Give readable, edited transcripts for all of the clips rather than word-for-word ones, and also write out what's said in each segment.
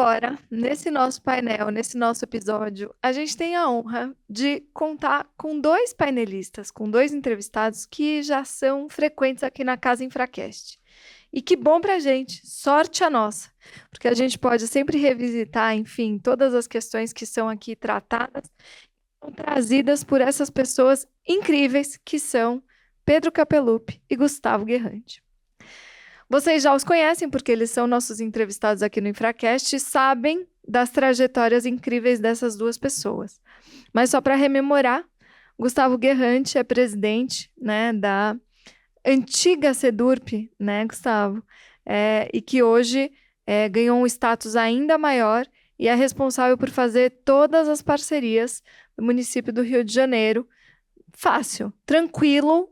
agora, nesse nosso painel, nesse nosso episódio, a gente tem a honra de contar com dois painelistas, com dois entrevistados que já são frequentes aqui na Casa Infracast. E que bom pra gente, sorte a nossa, porque a gente pode sempre revisitar, enfim, todas as questões que são aqui tratadas, são trazidas por essas pessoas incríveis que são Pedro Capelupi e Gustavo Guerrante. Vocês já os conhecem porque eles são nossos entrevistados aqui no Infracast e sabem das trajetórias incríveis dessas duas pessoas. Mas só para rememorar, Gustavo Guerrante é presidente, né, da antiga Sedurp, né, Gustavo? E que hoje ganhou um status ainda maior e é responsável por fazer todas as parcerias do município do Rio de Janeiro. Fácil, tranquilo,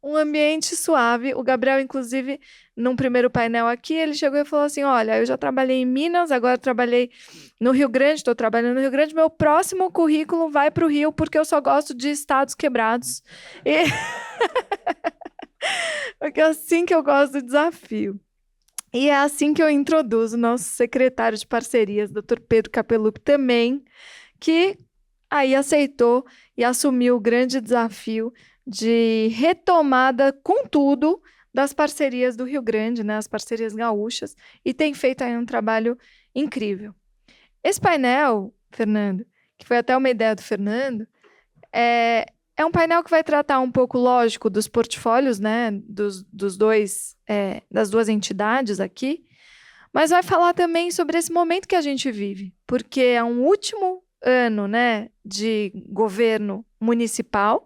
um ambiente suave. O Gabriel, inclusive, num primeiro painel aqui, ele chegou e falou assim, olha, eu já trabalhei em Minas, agora trabalhei no Rio Grande, estou trabalhando no Rio Grande, meu próximo currículo vai para o Rio, porque eu só gosto de estados quebrados. E... porque é assim que eu gosto do desafio. E é assim que eu introduzo o nosso secretário de parcerias, Dr. Pedro Capelupi, também, que aí aceitou e assumiu o grande desafio de retomada com tudo das parcerias do Rio Grande, né, as parcerias gaúchas, e tem feito aí um trabalho incrível. Esse painel, Fernando, que foi até uma ideia do Fernando, é um painel que vai tratar um pouco, lógico, dos portfólios, né, dos dois, das duas entidades aqui, mas vai falar também sobre esse momento que a gente vive, porque é um último ano, né, de governo municipal,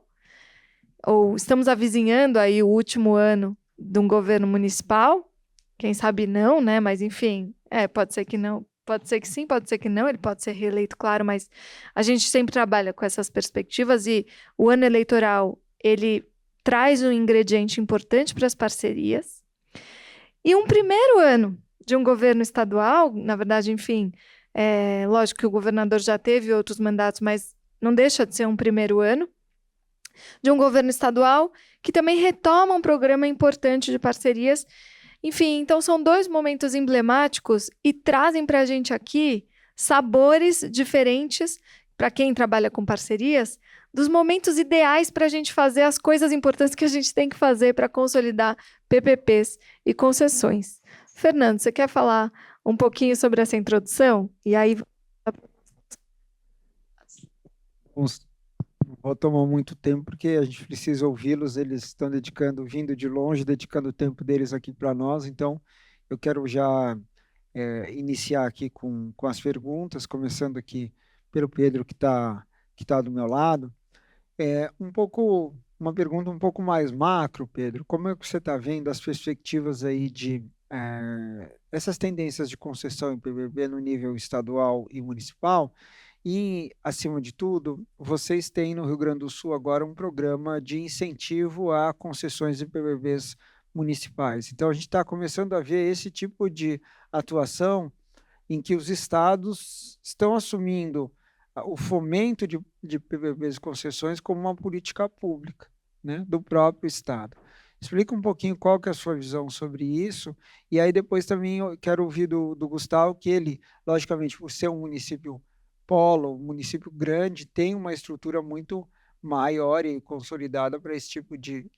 ou estamos avizinhando aí o último ano de um governo municipal, quem sabe não, né, mas enfim, pode ser que não, pode ser que sim, pode ser que não, ele pode ser reeleito, claro, mas a gente sempre trabalha com essas perspectivas e o ano eleitoral, ele traz um ingrediente importante para as parcerias. E um primeiro ano de um governo estadual, na verdade, enfim, lógico que o governador já teve outros mandatos, mas não deixa de ser um primeiro ano de um governo estadual que também retoma um programa importante de parcerias. Enfim, então são dois momentos emblemáticos e trazem para a gente aqui sabores diferentes, para quem trabalha com parcerias, dos momentos ideais para a gente fazer as coisas importantes que a gente tem que fazer para consolidar PPPs e concessões. Fernando, você quer falar um pouquinho sobre essa introdução? E aí... Não vou tomar muito tempo, porque a gente precisa ouvi-los, eles estão vindo de longe, dedicando o tempo deles aqui para nós, então eu quero já iniciar aqui com as perguntas, começando aqui pelo Pedro, que tá do meu lado. Uma pergunta um pouco mais macro, Pedro, como é que você está vendo as perspectivas aí de essas tendências de concessão em PPP no nível estadual e municipal? E, acima de tudo, vocês têm no Rio Grande do Sul agora um programa de incentivo a concessões de PPPs municipais. Então, a gente está começando a ver esse tipo de atuação em que os estados estão assumindo o fomento de PPPs e concessões como uma política pública, né, do próprio estado. Explica um pouquinho qual que é a sua visão sobre isso, e aí depois também eu quero ouvir do Gustavo, que ele, logicamente, por ser um município polo, um município grande, tem uma estrutura muito maior e consolidada para esse tipo de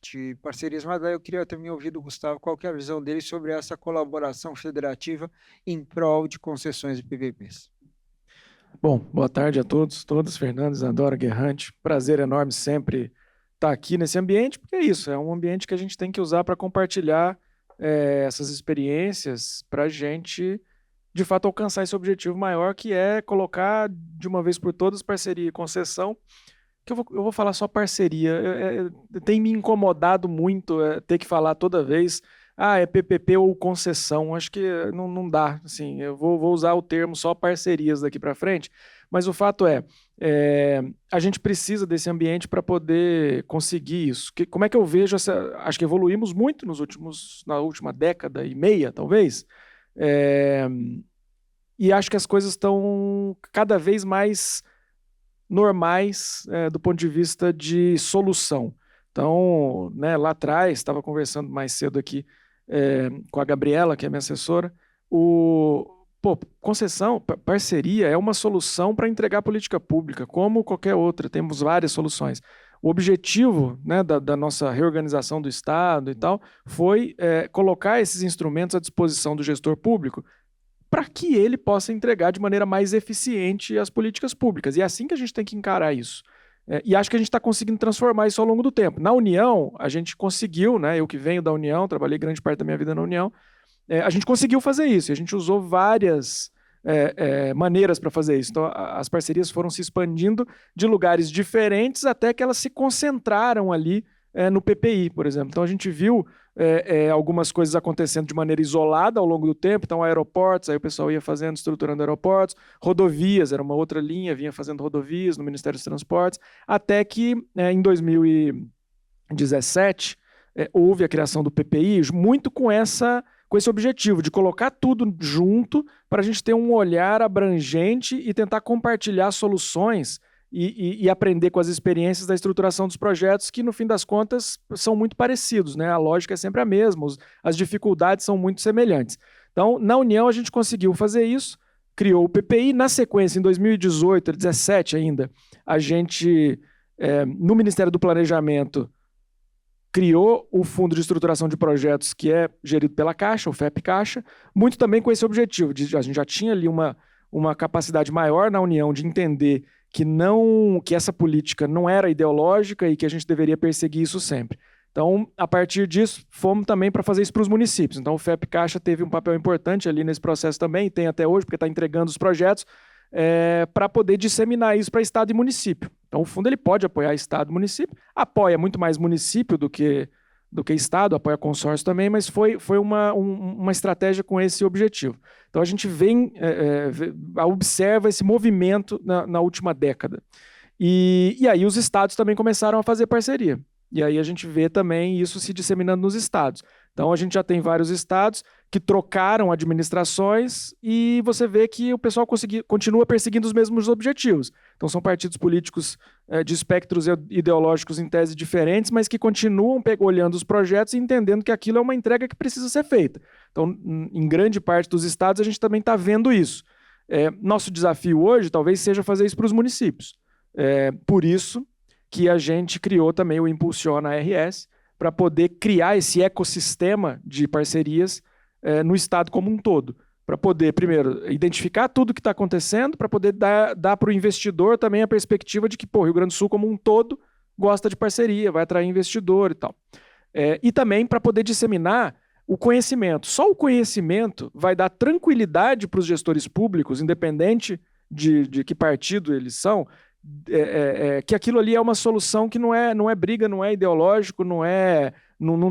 parcerias, mas aí eu queria também ouvir do Gustavo qual que é a visão dele sobre essa colaboração federativa em prol de concessões de PPPs. Bom, boa tarde a todos, todas, Fernando, Isadora, Guerrante. Prazer enorme sempre estar aqui nesse ambiente, porque é isso, é um ambiente que a gente tem que usar para compartilhar essas experiências para a gente, de fato, alcançar esse objetivo maior, que é colocar de uma vez por todas parceria e concessão, que eu vou falar só parceria. Tem me incomodado muito ter que falar toda vez, é PPP ou concessão. Acho que não dá. Assim, eu vou usar o termo só parcerias daqui para frente, mas o fato a gente precisa desse ambiente para poder conseguir isso. Como é que eu vejo acho que evoluímos muito na última década e meia, talvez, e acho que as coisas estão cada vez mais normais do ponto de vista de solução. Então, né, lá atrás, estava conversando mais cedo aqui com a Gabriela, que é minha assessora, pô, concessão, parceria é uma solução para entregar política pública, como qualquer outra, temos várias soluções. O objetivo, né, da nossa reorganização do Estado e tal foi colocar esses instrumentos à disposição do gestor público para que ele possa entregar de maneira mais eficiente as políticas públicas. E é assim que a gente tem que encarar isso. E acho que a gente está conseguindo transformar isso ao longo do tempo. Na União, a gente conseguiu, né, eu que venho da União, trabalhei grande parte da minha vida na União, a gente conseguiu fazer isso. A gente usou várias maneiras para fazer isso. Então, as parcerias foram se expandindo de lugares diferentes até que elas se concentraram ali no PPI, por exemplo. Então, a gente viu algumas coisas acontecendo de maneira isolada ao longo do tempo. Então, aeroportos, aí o pessoal ia fazendo, estruturando aeroportos. Rodovias, era uma outra linha, vinha fazendo rodovias no Ministério dos Transportes, até que em 2017 houve a criação do PPI, muito com esse objetivo de colocar tudo junto para a gente ter um olhar abrangente e tentar compartilhar soluções e aprender com as experiências da estruturação dos projetos, que no fim das contas são muito parecidos, né? A lógica é sempre a mesma, as dificuldades são muito semelhantes. Então, na União a gente conseguiu fazer isso, criou o PPI, na sequência, em 2018, 2017 ainda, a gente, no Ministério do Planejamento, criou o Fundo de Estruturação de Projetos, que é gerido pela Caixa, o FEP Caixa, muito também com esse objetivo, a gente já tinha ali uma capacidade maior na União de entender que essa política não era ideológica e que a gente deveria perseguir isso sempre. Então, a partir disso, fomos também para fazer isso para os municípios. Então, o FEP Caixa teve um papel importante ali nesse processo também, e tem até hoje, porque está entregando os projetos, para poder disseminar isso para Estado e município. Então, o fundo ele pode apoiar Estado e município, apoia muito mais município do que Estado, apoia consórcio também, mas foi uma estratégia com esse objetivo. Então, a gente observa esse movimento na última década. E aí os estados também começaram a fazer parceria. E aí a gente vê também isso se disseminando nos estados. Então, a gente já tem vários estados que trocaram administrações e você vê que o pessoal continua perseguindo os mesmos objetivos. Então, são partidos políticos de espectros ideológicos em tese diferentes, mas que continuam olhando os projetos e entendendo que aquilo é uma entrega que precisa ser feita. Então, em grande parte dos estados, a gente também está vendo isso. Nosso desafio hoje talvez seja fazer isso para os municípios. Por isso que a gente criou também o Impulsiona RS, para poder criar esse ecossistema de parcerias no Estado como um todo. Para poder, primeiro, identificar tudo que está acontecendo, para poder dar para o investidor também a perspectiva de que o Rio Grande do Sul como um todo gosta de parceria, vai atrair investidor e tal. E também para poder disseminar o conhecimento. Só o conhecimento vai dar tranquilidade para os gestores públicos, independente de que partido eles são, que aquilo ali é uma solução que não é briga, não é ideológico, não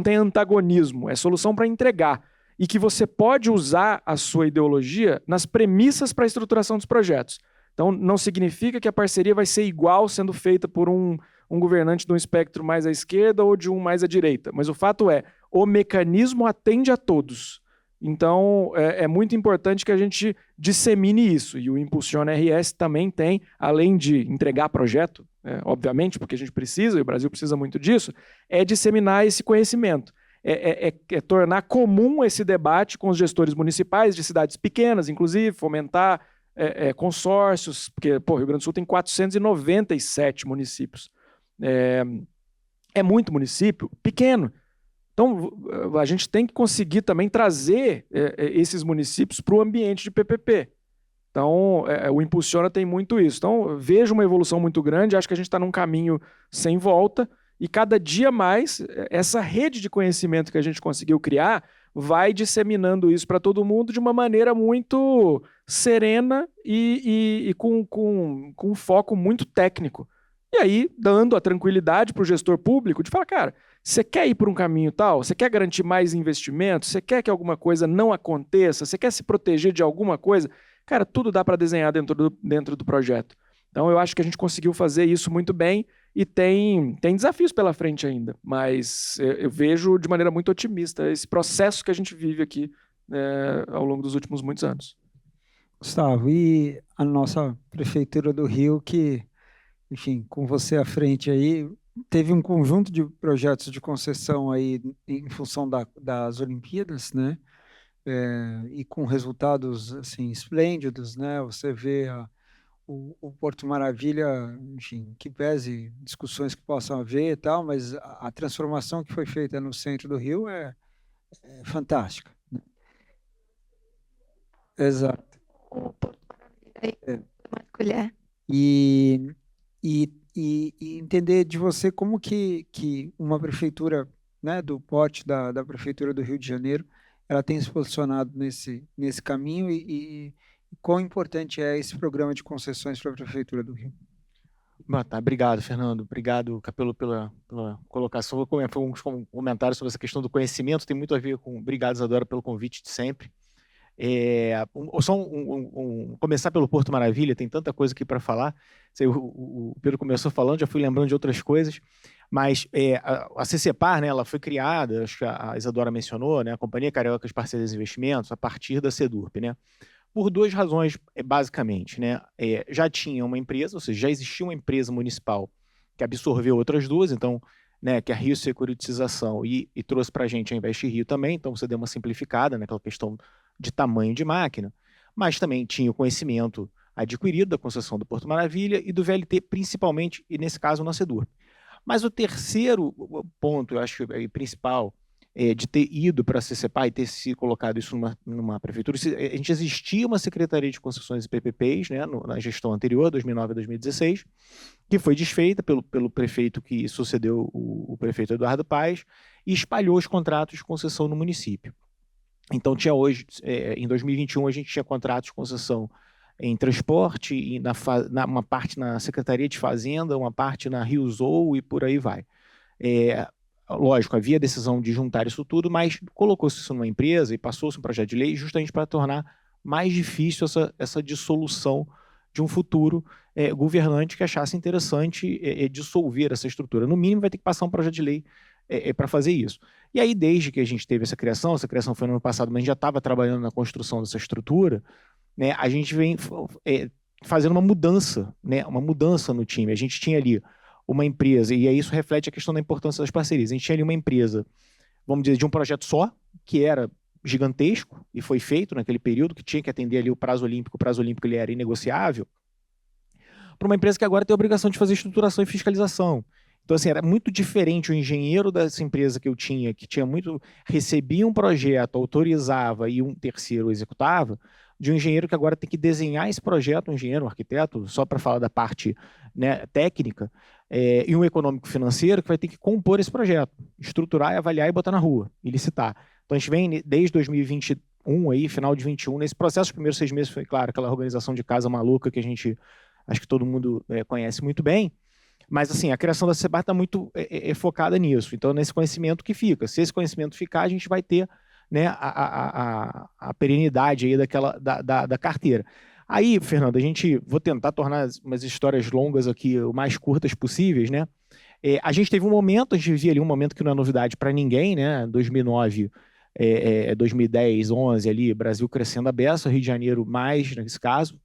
tem antagonismo, é solução para entregar. E que você pode usar a sua ideologia nas premissas para a estruturação dos projetos. Então, não significa que a parceria vai ser igual sendo feita por um governante de um espectro mais à esquerda ou de um mais à direita. Mas o fato o mecanismo atende a todos. Então, é muito importante que a gente dissemine isso. E o Impulsiona RS também tem, além de entregar projeto, obviamente, porque a gente precisa, e o Brasil precisa muito disso, disseminar esse conhecimento. Tornar comum esse debate com os gestores municipais de cidades pequenas, inclusive, fomentar consórcios, porque o Rio Grande do Sul tem 497 municípios. É muito município pequeno. Então, a gente tem que conseguir também trazer esses municípios para o ambiente de PPP. Então, o Impulsiona tem muito isso. Então, vejo uma evolução muito grande, acho que a gente está num caminho sem volta, e cada dia mais, essa rede de conhecimento que a gente conseguiu criar vai disseminando isso para todo mundo de uma maneira muito serena e com um foco muito técnico. E aí, dando a tranquilidade para o gestor público de falar, cara, você quer ir por um caminho tal? Você quer garantir mais investimentos? Você quer que alguma coisa não aconteça? Você quer se proteger de alguma coisa? Cara, tudo dá para desenhar dentro do projeto. Então, eu acho que a gente conseguiu fazer isso muito bem e tem desafios pela frente ainda, mas eu vejo de maneira muito otimista esse processo que a gente vive aqui ao longo dos últimos muitos anos. Gustavo, e a nossa Prefeitura do Rio, que, enfim, com você à frente aí, teve um conjunto de projetos de concessão aí em função das Olimpíadas, né? e com resultados assim esplêndidos, né? Você vê o Porto Maravilha, enfim, que pese discussões que possam haver e tal, mas a transformação que foi feita no centro do Rio é fantástica. Exato. O Porto Maravilha aí, É. uma colher. E, e entender de você como que uma prefeitura, né, do porte da Prefeitura do Rio de Janeiro, ela tem se posicionado nesse caminho e quão importante é esse programa de concessões para a Prefeitura do Rio. Bom, tá, obrigado, Fernando. Obrigado, Capelo, pela colocação. Vou comentar alguns comentários sobre essa questão do conhecimento. Tem muito a ver com. Obrigado, Isadora, pelo convite de sempre. Começar pelo Porto Maravilha, tem tanta coisa aqui para falar. Sei, o Pedro começou falando, já fui lembrando de outras coisas, mas a CCPAR, né, ela foi criada, acho que a Isadora mencionou, né, a Companhia Carioca de Parcerias e Investimentos, a partir da CEDURP, né, por duas razões, basicamente. Né, já tinha uma empresa, ou seja, já existia uma empresa municipal que absorveu outras duas, então, né, que é a Rio Securitização e trouxe para a gente a Investe Rio também, então você deu uma simplificada naquela questão de tamanho de máquina, mas também tinha o conhecimento adquirido da concessão do Porto Maravilha e do VLT, principalmente, e nesse caso, na CEDURP. Mas o terceiro ponto, eu acho, principal, de ter ido para a CCPA e ter se colocado isso numa prefeitura, a gente existia uma Secretaria de Concessões e PPPs, né, na gestão anterior, 2009 a 2016, que foi desfeita pelo prefeito que sucedeu o prefeito Eduardo Paes e espalhou os contratos de concessão no município. Então, tinha hoje, em 2021, a gente tinha contratos de concessão em transporte, e uma parte na Secretaria de Fazenda, uma parte na Riozou e por aí vai. Lógico, havia decisão de juntar isso tudo, mas colocou-se isso numa empresa e passou-se um projeto de lei justamente para tornar mais difícil essa dissolução de um futuro governante que achasse interessante dissolver essa estrutura. No mínimo, vai ter que passar um projeto de lei para fazer isso. E aí, desde que a gente teve essa criação foi no ano passado, mas a gente já estava trabalhando na construção dessa estrutura, né, a gente vem fazendo uma mudança, né, no time. A gente tinha ali uma empresa, e aí isso reflete a questão da importância das parcerias. A gente tinha ali uma empresa, vamos dizer, de um projeto só, que era gigantesco, e foi feito naquele período, que tinha que atender ali o prazo olímpico ele era inegociável, para uma empresa que agora tem a obrigação de fazer estruturação e fiscalização. Então, assim, era muito diferente o engenheiro dessa empresa que eu tinha, recebia um projeto, autorizava e um terceiro executava, de um engenheiro que agora tem que desenhar esse projeto, um engenheiro, um arquiteto, só para falar da parte, né, técnica, e um econômico financeiro que vai ter que compor esse projeto, estruturar, avaliar e botar na rua, e licitar. Então, a gente vem desde 2021, aí, final de 21, nesse processo, os primeiros 6 meses foi, claro, aquela organização de casa maluca que a gente, acho que todo mundo conhece muito bem, mas, assim, a criação da CEBAR está muito focada nisso. Então, nesse conhecimento que fica. Se esse conhecimento ficar, a gente vai ter, né, a perenidade aí da carteira. Aí, Fernando, vou tentar tornar umas histórias longas aqui o mais curtas possíveis, né? A gente teve um momento, a gente vivia ali um momento que não é novidade para ninguém, né? 2009, 2010, 11 ali, Brasil crescendo a beça, Rio de Janeiro mais, nesse caso,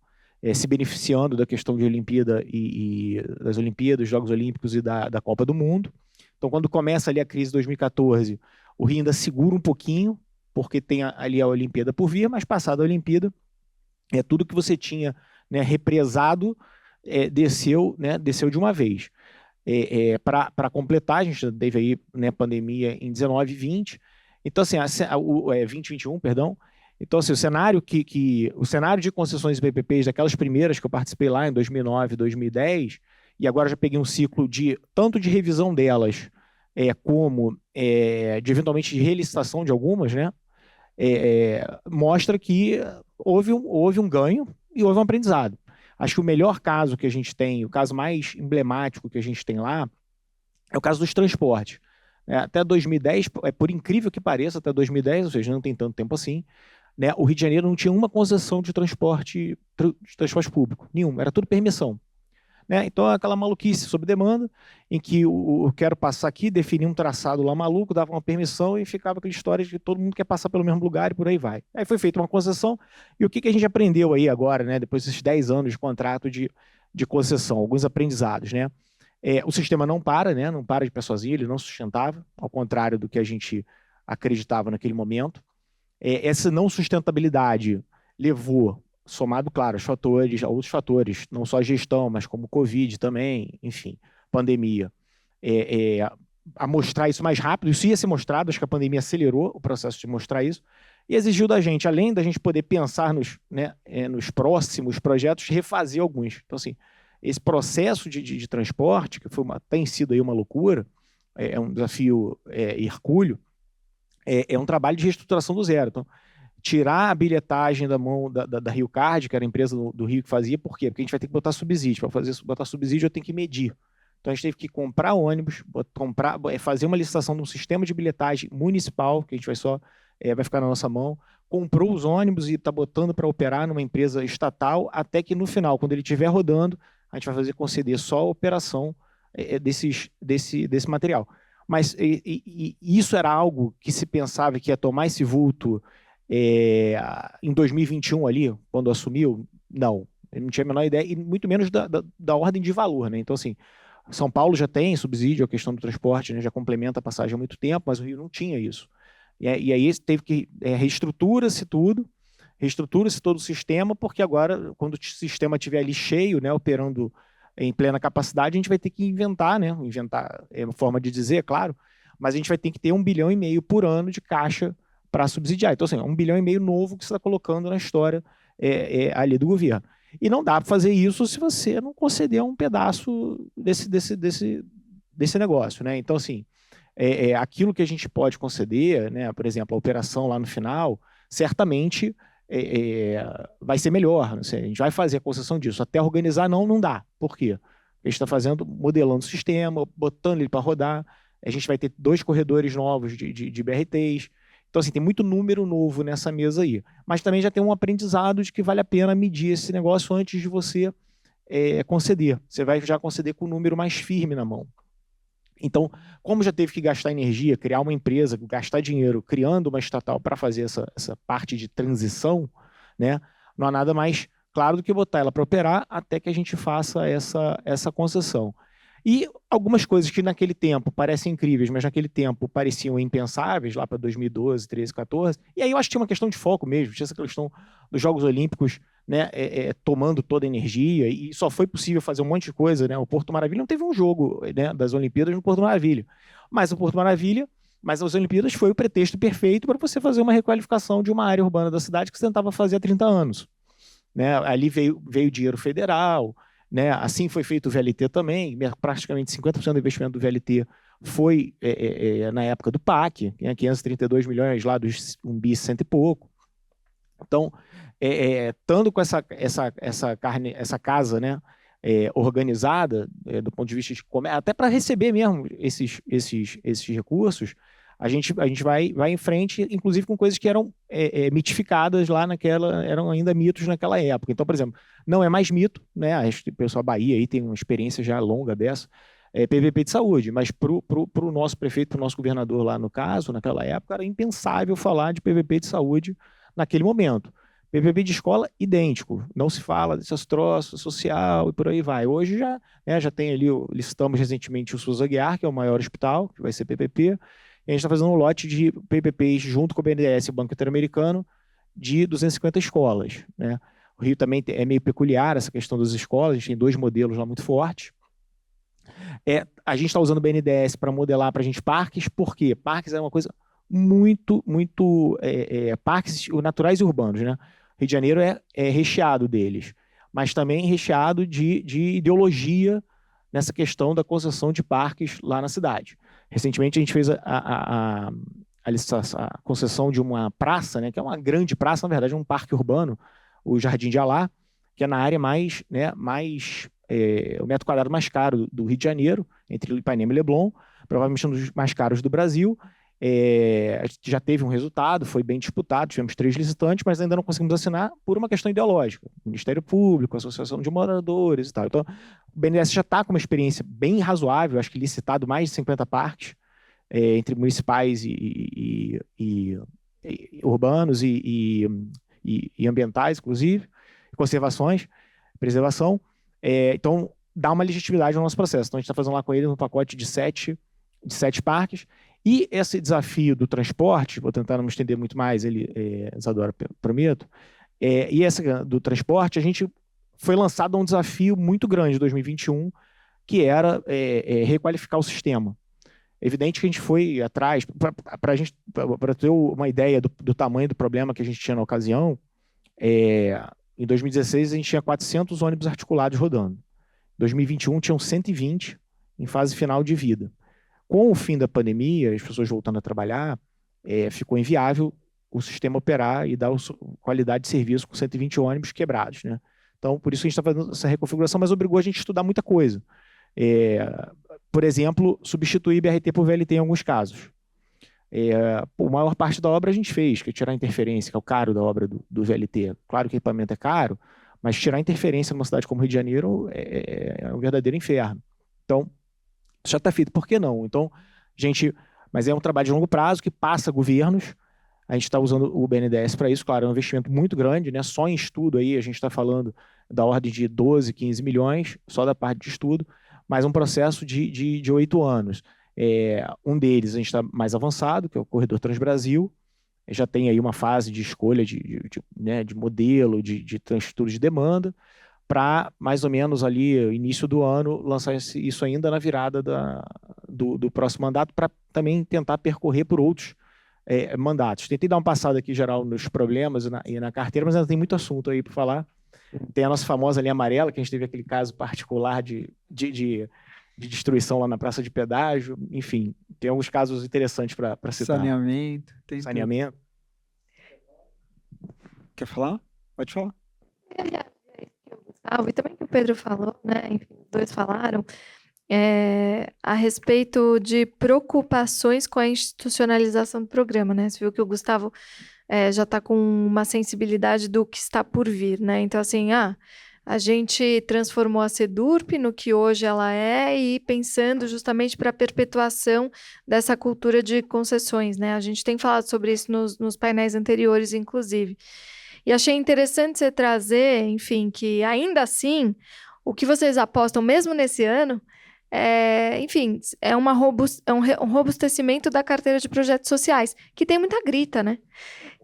se beneficiando da questão de Olimpíada e das Olimpíadas, Jogos Olímpicos e da Copa do Mundo. Então, quando começa ali a crise de 2014, o Rio ainda segura um pouquinho, porque tem ali a Olimpíada por vir, mas passada a Olimpíada, tudo que você tinha, né, represado desceu de uma vez. Para completar, a gente teve aí, né, pandemia em 19 e 20, então, assim, 2021, perdão. Então, assim, o cenário de concessões e PPPs daquelas primeiras que eu participei lá em 2009, 2010, e agora já peguei um ciclo tanto de revisão delas, como de eventualmente de relicitação de algumas, né? Mostra que houve um ganho e houve um aprendizado. Acho que o melhor caso que a gente tem, o caso mais emblemático que a gente tem lá, é o caso dos transportes. Até 2010, por incrível que pareça, até 2010, ou seja, não tem tanto tempo assim, né, o Rio de Janeiro não tinha uma concessão de transporte público, nenhuma, era tudo permissão. Né? Então, aquela maluquice sob demanda, em que eu quero passar aqui, definir um traçado lá maluco, dava uma permissão e ficava aquela história de que todo mundo quer passar pelo mesmo lugar e por aí vai. Aí foi feita uma concessão, e o que a gente aprendeu aí agora, né, depois desses 10 anos de contrato de concessão, alguns aprendizados, né? O sistema não para, né? Não para de pé sozinho, ele não sustentava, ao contrário do que a gente acreditava naquele momento. essa não sustentabilidade levou, somado, claro, a outros fatores, não só a gestão, mas como Covid também, enfim, pandemia, a mostrar isso mais rápido. Isso ia ser mostrado, acho que a pandemia acelerou o processo de mostrar isso, e exigiu da gente, além da gente poder pensar nos próximos projetos, refazer alguns. Então, assim, esse processo de transporte, que tem sido aí uma loucura, é um desafio hercúleo, é um trabalho de reestruturação do zero. Então, tirar a bilhetagem da mão da Rio Card, que era a empresa do Rio que fazia, por quê? Porque a gente vai ter que botar subsídio. Para botar subsídio, eu tenho que medir. Então, a gente teve que comprar ônibus, fazer uma licitação de um sistema de bilhetagem municipal, que a gente vai ficar na nossa mão, comprou os ônibus e está botando para operar numa empresa estatal, até que no final, quando ele estiver rodando, a gente vai conceder só a operação desse material. Mas isso era algo que se pensava que ia tomar esse vulto em 2021 ali, quando assumiu? Não, eu não tinha a menor ideia, e muito menos da ordem de valor, né? Então, assim, São Paulo já tem subsídio, a questão do transporte, né, já complementa a passagem há muito tempo, mas o Rio não tinha isso. E aí teve que reestrutura-se todo o sistema, porque agora, quando o sistema estiver ali cheio, né, operando em plena capacidade, a gente vai ter que inventar é uma forma de dizer, claro, mas a gente vai ter que ter 1,5 bilhão por ano de caixa para subsidiar. Então, assim, 1,5 bilhão novo que você está colocando na história ali do governo. E não dá para fazer isso se você não conceder um pedaço desse negócio, né? Então, assim, aquilo que a gente pode conceder, né, por exemplo, a operação lá no final, certamente vai ser melhor. Não sei, a gente vai fazer a concessão disso. Até organizar não dá. Por quê? A gente está modelando o sistema, botando ele para rodar. A gente vai ter 2 corredores novos de BRTs. Então, assim, tem muito número novo nessa mesa aí. Mas também já tem um aprendizado de que vale a pena medir esse negócio antes de você conceder. Você vai já conceder com um número mais firme na mão. Então, como já teve que gastar energia, criar uma empresa, gastar dinheiro criando uma estatal para fazer essa parte de transição, né, não há nada mais claro do que botar ela para operar até que a gente faça essa concessão. E algumas coisas que naquele tempo parecem incríveis, mas naquele tempo pareciam impensáveis, lá para 2012, 13, 14. E aí eu acho que tinha uma questão de foco mesmo, tinha essa questão dos Jogos Olímpicos, né, tomando toda a energia, e só foi possível fazer um monte de coisa, né? O Porto Maravilha não teve um jogo, né, das Olimpíadas no Porto Maravilha. Mas as Olimpíadas foi o pretexto perfeito para você fazer uma requalificação de uma área urbana da cidade que você tentava fazer há 30 anos. Né? Ali veio dinheiro federal, né? Assim foi feito o VLT também, praticamente 50% do investimento do VLT foi na época do PAC, 532 milhões lá dos 1 bi cento e pouco. Então, estando com essa casa, né, organizada, do ponto de vista de comércio, até para receber mesmo esses recursos, a gente vai em frente, inclusive com coisas que eram mitificadas lá eram ainda mitos naquela época. Então, por exemplo, não é mais mito, né? Acho que o pessoal da Bahia aí tem uma experiência já longa dessa, PPP de saúde, mas para o nosso prefeito, para o nosso governador lá no caso, naquela época, era impensável falar de PPP de saúde naquele momento. PPP de escola, idêntico. Não se fala desses troços, social e por aí vai. Hoje já tem ali, listamos recentemente o SUS Aguiar, que é o maior hospital, que vai ser PPP, e a gente está fazendo um lote de PPPs junto com o BNDES e o Banco Interamericano de 250 escolas. Né? O Rio também é meio peculiar essa questão das escolas, a gente tem 2 modelos lá muito fortes. A gente está usando o BNDES para modelar para a gente parques, porque parques é uma coisa muito parques naturais e urbanos, né? Rio de Janeiro é recheado deles, mas também recheado de ideologia nessa questão da concessão de parques lá na cidade. Recentemente a gente fez a concessão de uma praça, né, que é uma grande praça, na verdade é um parque urbano, o Jardim de Alá, que é na área o metro quadrado mais caro do Rio de Janeiro, entre Ipanema e Leblon, provavelmente um dos mais caros do Brasil. Já teve um resultado, foi bem disputado, tivemos 3 licitantes, mas ainda não conseguimos assinar por uma questão ideológica. Ministério Público, Associação de Moradores e tal. Então, o BNDES já está com uma experiência bem razoável, acho que licitado mais de 50 parques, entre municipais e urbanos e ambientais, inclusive, preservação. Então, dá uma legitimidade ao nosso processo. Então, a gente está fazendo lá com ele um pacote de 7 parques, E esse desafio do transporte, vou tentar não me estender muito mais, Isadora, prometo, e essa do transporte, a gente foi lançado um desafio muito grande em 2021, que era requalificar o sistema. É evidente que a gente foi atrás, para ter uma ideia do tamanho do problema que a gente tinha na ocasião, em 2016 a gente tinha 400 ônibus articulados rodando. Em 2021 tinham 120 em fase final de vida. Com o fim da pandemia, as pessoas voltando a trabalhar, ficou inviável o sistema operar e dar qualidade de serviço com 120 ônibus quebrados, né? Então, por isso a gente está fazendo essa reconfiguração, mas obrigou a gente a estudar muita coisa. Por exemplo, substituir BRT por VLT em alguns casos. A maior parte da obra a gente fez, que é tirar a interferência, que é o caro da obra do VLT. Claro que o equipamento é caro, mas tirar a interferência numa cidade como Rio de Janeiro é um verdadeiro inferno. Então, isso já está feito. Por que não? Então, mas é um trabalho de longo prazo que passa governos. A gente está usando o BNDES para isso, claro, é um investimento muito grande, né? Só em estudo aí a gente está falando da ordem de 12, 15 milhões, só da parte de estudo, mas um processo de 8 anos. Um deles a gente está mais avançado, que é o Corredor Transbrasil, já tem aí uma fase de escolha de modelo, de estudo de demanda, para mais ou menos ali, início do ano, lançar isso ainda na virada do próximo mandato, para também tentar percorrer por outros mandatos. Tentei dar uma passada aqui geral nos problemas e na carteira, mas ainda tem muito assunto aí para falar. Tem a nossa famosa linha amarela, que a gente teve aquele caso particular de destruição lá na Praça de Pedágio. Enfim, tem alguns casos interessantes para citar. Saneamento. Saneamento. Quer falar? Pode falar. E também que o Pedro falou, né? Enfim, os dois falaram. A respeito de preocupações com a institucionalização do programa, né? Você viu que o Gustavo já está com uma sensibilidade do que está por vir, né? Então, assim, a gente transformou a SEDURP no que hoje ela é e pensando justamente para a perpetuação dessa cultura de concessões, né? A gente tem falado sobre isso nos painéis anteriores, inclusive. E achei interessante você trazer, enfim, que ainda assim, o que vocês apostam mesmo nesse ano enfim, é um robustecimento da carteira de projetos sociais, que tem muita grita, né?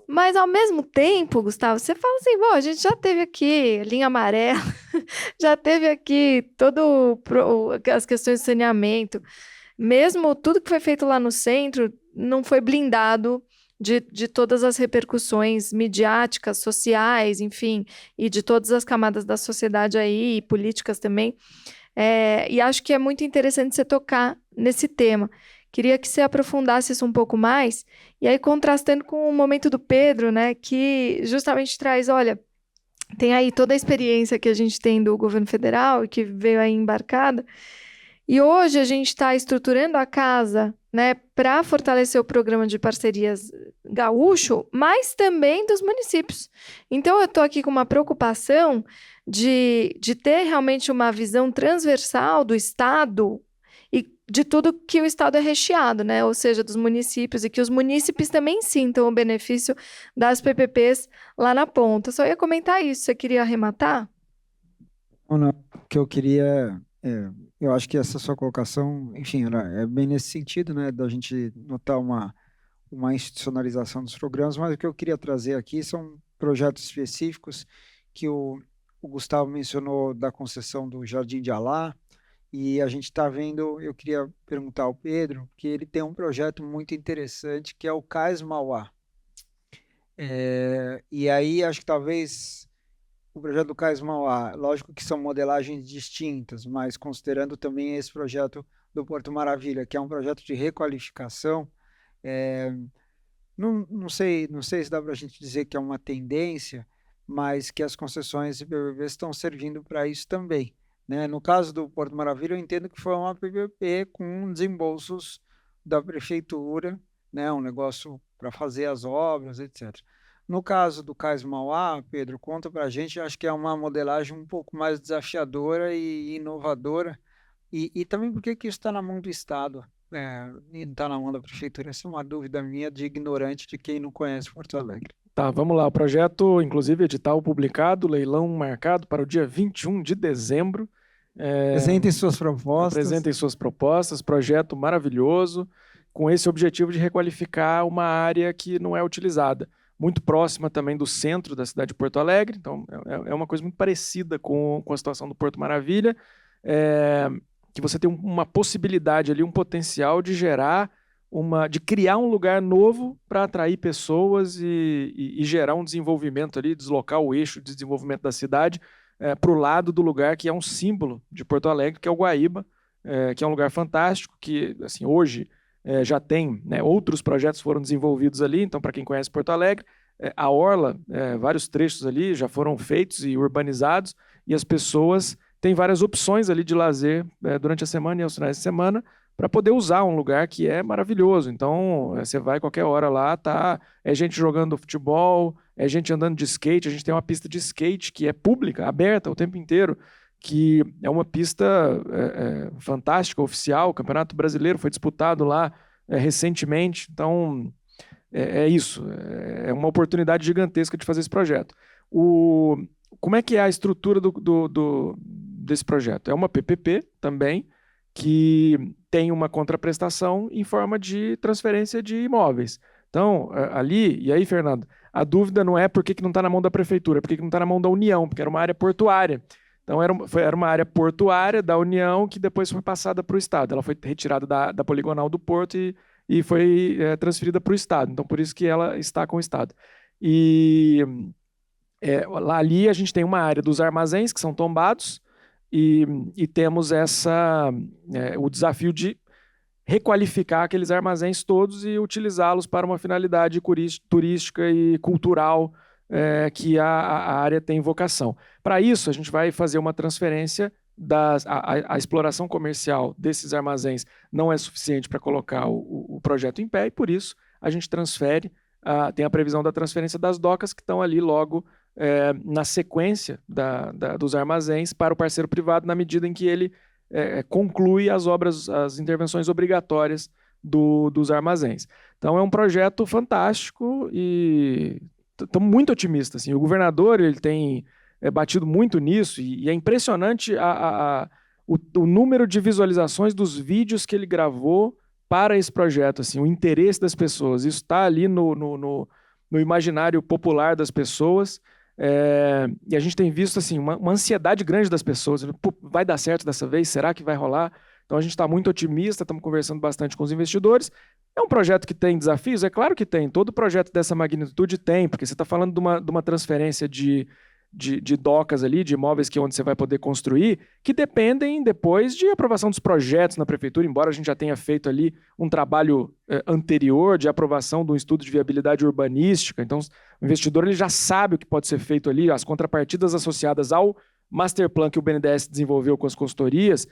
Mas, ao mesmo tempo, Gustavo, você fala assim, bom, a gente já teve aqui linha amarela, já teve aqui as questões de saneamento, mesmo tudo que foi feito lá no centro não foi blindado de todas as repercussões midiáticas, sociais, enfim, e de todas as camadas da sociedade aí, e políticas também. E acho que é muito interessante você tocar nesse tema. Queria que você aprofundasse isso um pouco mais, e aí contrastando com o momento do Pedro, né, que justamente traz, olha, tem aí toda a experiência que a gente tem do governo federal e que veio aí embarcada, e hoje a gente está estruturando a casa, né, para fortalecer o programa de parcerias gaúcho, mas também dos municípios. Então, eu estou aqui com uma preocupação de ter realmente uma visão transversal do Estado e de tudo que o Estado é recheado, né? Ou seja, dos municípios, e que os munícipes também sintam o benefício das PPPs lá na ponta. Só ia comentar isso. Você queria arrematar? Não, o que eu queria... eu acho que essa sua colocação, enfim, é bem nesse sentido, né? Da gente notar uma institucionalização dos programas, mas o que eu queria trazer aqui são projetos específicos que o Gustavo mencionou da concessão do Jardim de Alá, e a gente está vendo, eu queria perguntar ao Pedro, que ele tem um projeto muito interessante, que é o Cais Mauá. E aí, acho que talvez o projeto do Cais Mauá, lógico que são modelagens distintas, mas considerando também esse projeto do Porto Maravilha, que é um projeto de requalificação, não sei se dá para a gente dizer que é uma tendência, mas que as concessões e PPPs estão servindo para isso também, né? No caso do Porto Maravilha, eu entendo que foi uma PPP com desembolsos da prefeitura, né? Um negócio para fazer as obras, etc. No caso do Cais Mauá, Pedro, conta para a gente, acho que é uma modelagem um pouco mais desafiadora e inovadora, e também porque isso está na mão do Estado, e não está na mão da prefeitura. Essa é uma dúvida minha de ignorante de quem não conhece Porto Alegre. Tá, vamos lá. O projeto, inclusive, edital publicado, leilão marcado para o dia 21 de dezembro. Apresentem suas propostas. Apresentem suas propostas, projeto maravilhoso, com esse objetivo de requalificar uma área que não é utilizada. Muito próxima também do centro da cidade de Porto Alegre, então é uma coisa muito parecida com a situação do Porto Maravilha, que você tem uma possibilidade ali, um potencial de de criar um lugar novo para atrair pessoas e gerar um desenvolvimento ali, deslocar o eixo de desenvolvimento da cidade para o lado do lugar que é um símbolo de Porto Alegre, que é o Guaíba, que é um lugar fantástico, que assim, hoje já tem, né, outros projetos foram desenvolvidos ali, então para quem conhece Porto Alegre, a orla, vários trechos ali já foram feitos e urbanizados, e as pessoas têm várias opções ali de lazer durante a semana e aos finais de semana, para poder usar um lugar que é maravilhoso. Então, você vai qualquer hora lá, é gente jogando futebol, é gente andando de skate, a gente tem uma pista de skate que é pública, aberta o tempo inteiro, que é uma pista fantástica, oficial, o Campeonato Brasileiro foi disputado lá recentemente, então é isso, é uma oportunidade gigantesca de fazer esse projeto. Como é que é a estrutura desse projeto? É uma PPP também, que tem uma contraprestação em forma de transferência de imóveis. Então, ali, e aí, Fernando, a dúvida não é por que não está na mão da prefeitura, por que não está na mão da União, porque era uma área portuária. Então, era uma área portuária da União que depois foi passada para o Estado. Ela foi retirada da poligonal do Porto e foi transferida para o Estado. Então, por isso que ela está com o Estado. E lá ali a gente tem uma área dos armazéns que são tombados, e temos o desafio de requalificar aqueles armazéns todos e utilizá-los para uma finalidade turística e cultural que a área tem vocação. Para isso, a gente vai fazer uma transferência a exploração comercial desses armazéns não é suficiente para colocar o projeto em pé, e por isso a gente transfere, tem a previsão da transferência das docas que estão ali logo na sequência dos armazéns para o parceiro privado, na medida em que ele conclui as intervenções obrigatórias dos armazéns. Então é um projeto fantástico e estamos muito otimistas. Assim. O governador ele tem batido muito nisso e é impressionante o número de visualizações dos vídeos que ele gravou para esse projeto, assim, o interesse das pessoas. Isso está ali no imaginário popular das pessoas. E a gente tem visto assim, uma ansiedade grande das pessoas. Pô, vai dar certo dessa vez? Será que vai rolar? Então a gente está muito otimista, estamos conversando bastante com os investidores. É um projeto que tem desafios? É claro que tem. Todo projeto dessa magnitude tem, porque você está falando de uma transferência de docas ali, de imóveis onde você vai poder construir, que dependem depois de aprovação dos projetos na prefeitura, embora a gente já tenha feito ali um trabalho anterior de aprovação de um estudo de viabilidade urbanística. Então, o investidor ele já sabe o que pode ser feito ali, as contrapartidas associadas ao masterplan que o BNDES desenvolveu com as consultorias,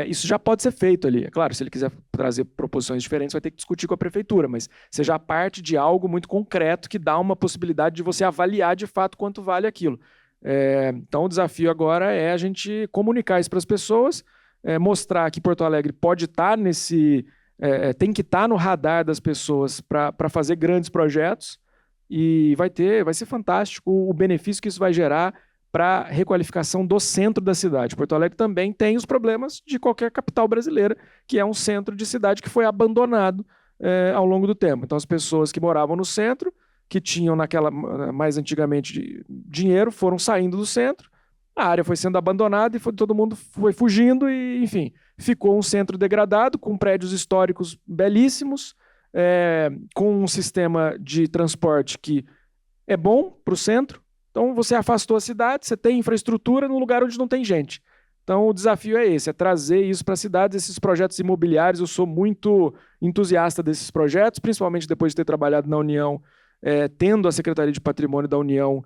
isso já pode ser feito ali. É claro, se ele quiser trazer proposições diferentes, vai ter que discutir com a prefeitura, mas você já parte de algo muito concreto que dá uma possibilidade de você avaliar de fato quanto vale aquilo. Então o desafio agora é a gente comunicar isso para as pessoas, mostrar que Porto Alegre pode estar tem que estar no radar das pessoas para fazer grandes projetos, e vai ser fantástico o benefício que isso vai gerar para a requalificação do centro da cidade. Porto Alegre também tem os problemas de qualquer capital brasileira, que é um centro de cidade que foi abandonado ao longo do tempo. Então as pessoas que moravam no centro, que tinham mais antigamente dinheiro, foram saindo do centro, a área foi sendo abandonada e todo mundo foi fugindo e, enfim, ficou um centro degradado, com prédios históricos belíssimos, com um sistema de transporte que é bom para o centro. Então você afastou a cidade, você tem infraestrutura no lugar onde não tem gente. Então o desafio é esse, é trazer isso para as cidades, esses projetos imobiliários. Eu sou muito entusiasta desses projetos, principalmente depois de ter trabalhado na União, tendo a Secretaria de Patrimônio da União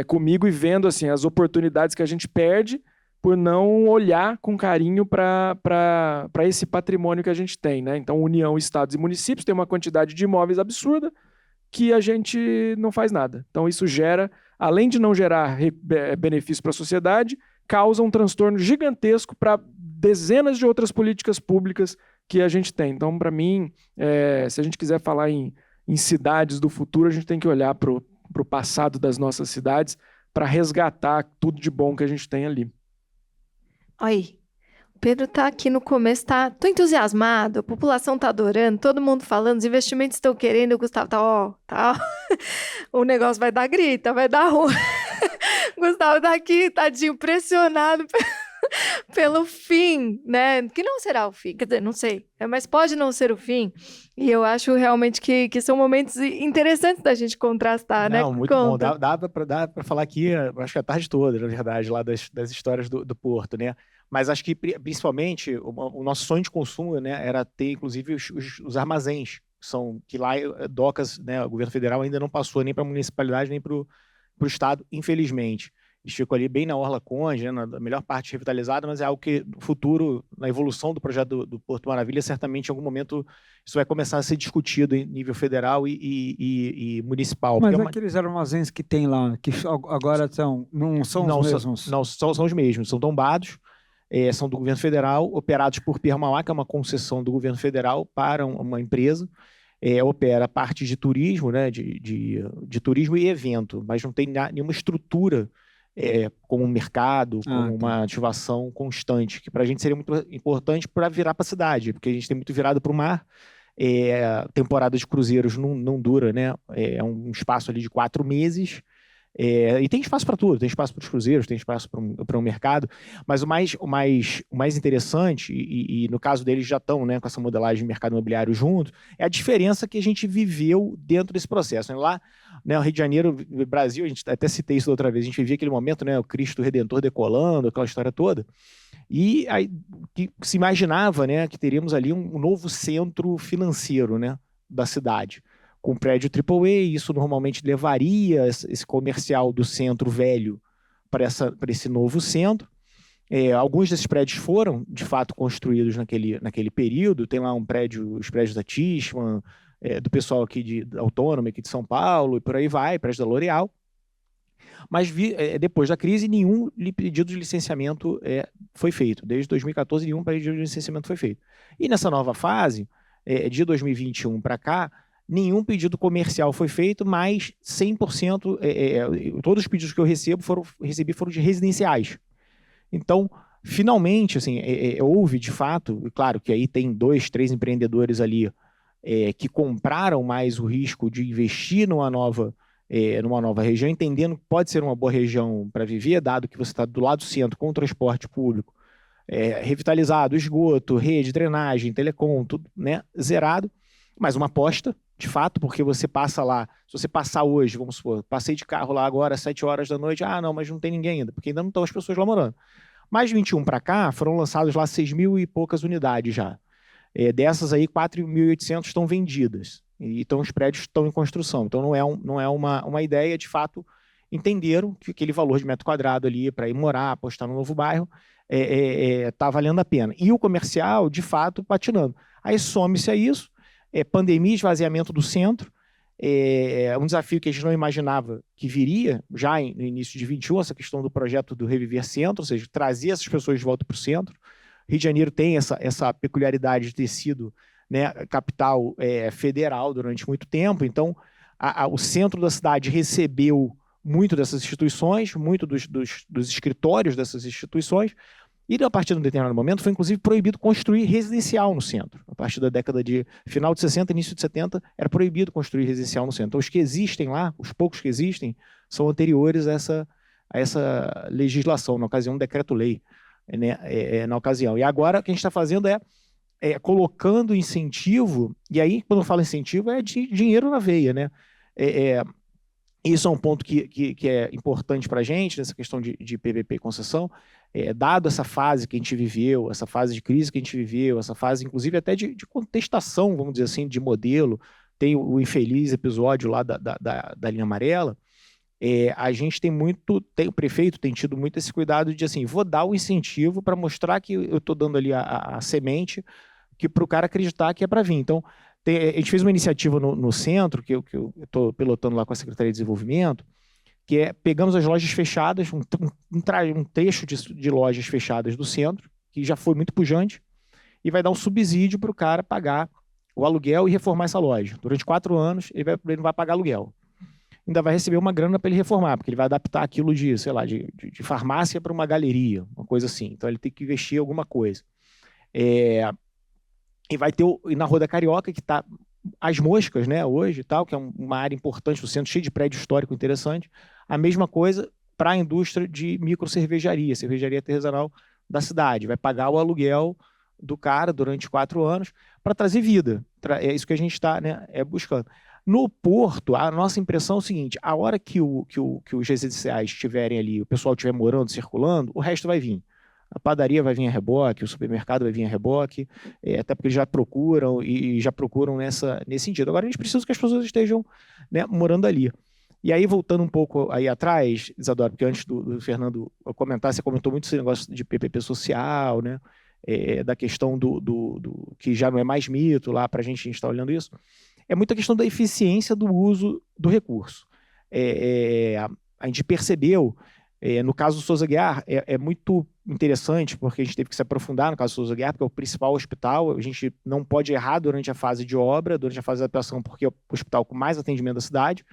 comigo e vendo assim, as oportunidades que a gente perde por não olhar com carinho para esse patrimônio que a gente tem, né? Então, União, Estados e municípios tem uma quantidade de imóveis absurda que a gente não faz nada. Então, isso gera, além de não gerar benefício para a sociedade, causa um transtorno gigantesco para dezenas de outras políticas públicas que a gente tem. Então, para mim, se a gente quiser falar em cidades do futuro, a gente tem que olhar para o passado das nossas cidades para resgatar tudo de bom que a gente tem ali. Aí, Pedro tá aqui no começo, tô entusiasmado, a população tá adorando, todo mundo falando, os investimentos estão querendo, o Gustavo tá, ó, o negócio vai dar grita, vai dar ruim. O Gustavo tá aqui, tadinho, pressionado pelo fim, né? Que não será o fim, quer dizer, não sei, mas pode não ser o fim. E eu acho realmente que são momentos interessantes da gente contrastar, né? Não, muito bom. Conta. Dá para falar aqui, acho que a tarde toda, na verdade, lá das histórias do Porto, né? Mas acho que, principalmente, o nosso sonho de consumo, né, era ter, inclusive, os armazéns, que lá, docas, né, o governo federal ainda não passou nem para a municipalidade, nem para o Estado, infelizmente. Eles ficam ali bem na Orla Conde, né, na melhor parte revitalizada, mas é algo que no futuro, na evolução do projeto do Porto Maravilha, certamente em algum momento isso vai começar a ser discutido em nível federal e municipal. Mas Porque aqueles armazéns que tem lá, que agora não são os mesmos? Não, são os mesmos, são tombados, são do governo federal, operados por Pierre Mauá, que é uma concessão do governo federal para uma empresa. Opera parte de turismo, né, de turismo e evento, mas não tem nenhuma estrutura como um mercado, como uma ativação constante, que para a gente seria muito importante para virar para a cidade, porque a gente tem muito virado para o mar. Temporada de cruzeiros não dura, né? É um espaço ali de 4 meses. E tem espaço para tudo, tem espaço para os cruzeiros, tem espaço para um mercado, mas o mais interessante, e no caso deles já estão, né, com essa modelagem de mercado imobiliário junto, é a diferença que a gente viveu dentro desse processo. Lá, né, o Rio de Janeiro, o Brasil, a gente até citei isso da outra vez, a gente vivia aquele momento, né, o Cristo Redentor decolando, aquela história toda, e aí que se imaginava, né, que teríamos ali um novo centro financeiro, né, da cidade, com prédio AAA, isso normalmente levaria esse comercial do centro velho para esse novo centro. Alguns desses prédios foram, de fato, construídos naquele período. Tem lá os prédios da Tishman, do pessoal aqui da Autônoma, aqui de São Paulo, e por aí vai, prédio da L'Oréal. Mas depois da crise, nenhum pedido de licenciamento foi feito. Desde 2014, nenhum pedido de licenciamento foi feito. E nessa nova fase, de 2021 para cá, nenhum pedido comercial foi feito, mas 100%, todos os pedidos que eu recebi foram de residenciais. Então, finalmente, assim, houve, de fato, claro que aí tem 2, 3 empreendedores ali que compraram mais o risco de investir numa nova região, entendendo que pode ser uma boa região para viver, dado que você está do lado do centro com o transporte público, revitalizado, esgoto, rede, drenagem, telecom, tudo, né, zerado, mas uma aposta, de fato, porque você passa lá, se você passar hoje, vamos supor, passei de carro lá agora às 7 horas da noite, não, mas não tem ninguém ainda, porque ainda não estão as pessoas lá morando. Mais de 21 para cá, foram lançados lá 6.000 e poucas unidades já. Dessas aí, 4.800 estão vendidas. Então, os prédios estão em construção. Então, não é uma ideia, de fato, entenderam que aquele valor de metro quadrado ali para ir morar, apostar no novo bairro, está valendo a pena. E o comercial, de fato, patinando. Aí some-se a isso, pandemia, esvaziamento do centro, um desafio que a gente não imaginava que viria já no início de 21, essa questão do projeto do Reviver Centro, ou seja, trazer essas pessoas de volta para o centro. Rio de Janeiro tem essa peculiaridade de ter sido, né, capital federal durante muito tempo, então o centro da cidade recebeu muito dessas instituições, muito dos escritórios dessas instituições, e a partir de um determinado momento foi inclusive proibido construir residencial no centro. A partir da década de final de 60, início de 70, era proibido construir residencial no centro. Então, os que existem lá, os poucos que existem, são anteriores a essa legislação, na ocasião, um decreto-lei, né, na ocasião. E agora o que a gente está fazendo é colocando incentivo, e aí, quando eu falo incentivo, é de dinheiro na veia, né? Isso é um ponto que é importante para a gente, nessa questão de PPP e concessão, dado essa fase que a gente viveu, essa fase de crise que a gente viveu, essa fase, inclusive, até de contestação, vamos dizer assim, de modelo, tem o infeliz episódio lá da linha amarela, a gente o prefeito tem tido muito esse cuidado de, assim, vou dar o incentivo para mostrar que eu estou dando ali a semente para o cara acreditar que é para vir. Então, a gente fez uma iniciativa no centro, que eu estou pilotando lá com a Secretaria de Desenvolvimento, que pegamos as lojas fechadas, um trecho de lojas fechadas do centro, que já foi muito pujante, e vai dar um subsídio para o cara pagar o aluguel e reformar essa loja. Durante 4 anos, ele não vai pagar aluguel. Ainda vai receber uma grana para ele reformar, porque ele vai adaptar aquilo de farmácia para uma galeria, uma coisa assim. Então, ele tem que investir em alguma coisa. E vai ter e na Rua da Carioca, que está as moscas, né, hoje, tal, que é uma área importante do centro, cheio de prédio histórico interessante. A mesma coisa para a indústria de microcervejaria, cervejaria artesanal da cidade. Vai pagar o aluguel do cara durante 4 anos para trazer vida. É isso que a gente está, né, buscando. No Porto, a nossa impressão é o seguinte: a hora que os residenciais estiverem ali, o pessoal estiver morando, circulando, o resto vai vir. A padaria vai vir a reboque, o supermercado vai vir a reboque, até porque eles já procuram e já procuram nesse sentido. Agora a gente precisa que as pessoas estejam, né, morando ali. E aí, voltando um pouco aí atrás, Isadora, porque antes do Fernando comentar, você comentou muito esse negócio de PPP social, né? Da questão do que já não é mais mito lá para a gente está olhando isso. É muita questão da eficiência do uso do recurso. A gente percebeu, no caso do Souza Aguiar, é muito interessante, porque a gente teve que se aprofundar no caso do Souza Aguiar, porque é o principal hospital, a gente não pode errar durante a fase de obra, durante a fase de adaptação, porque é o hospital com mais atendimento da cidade,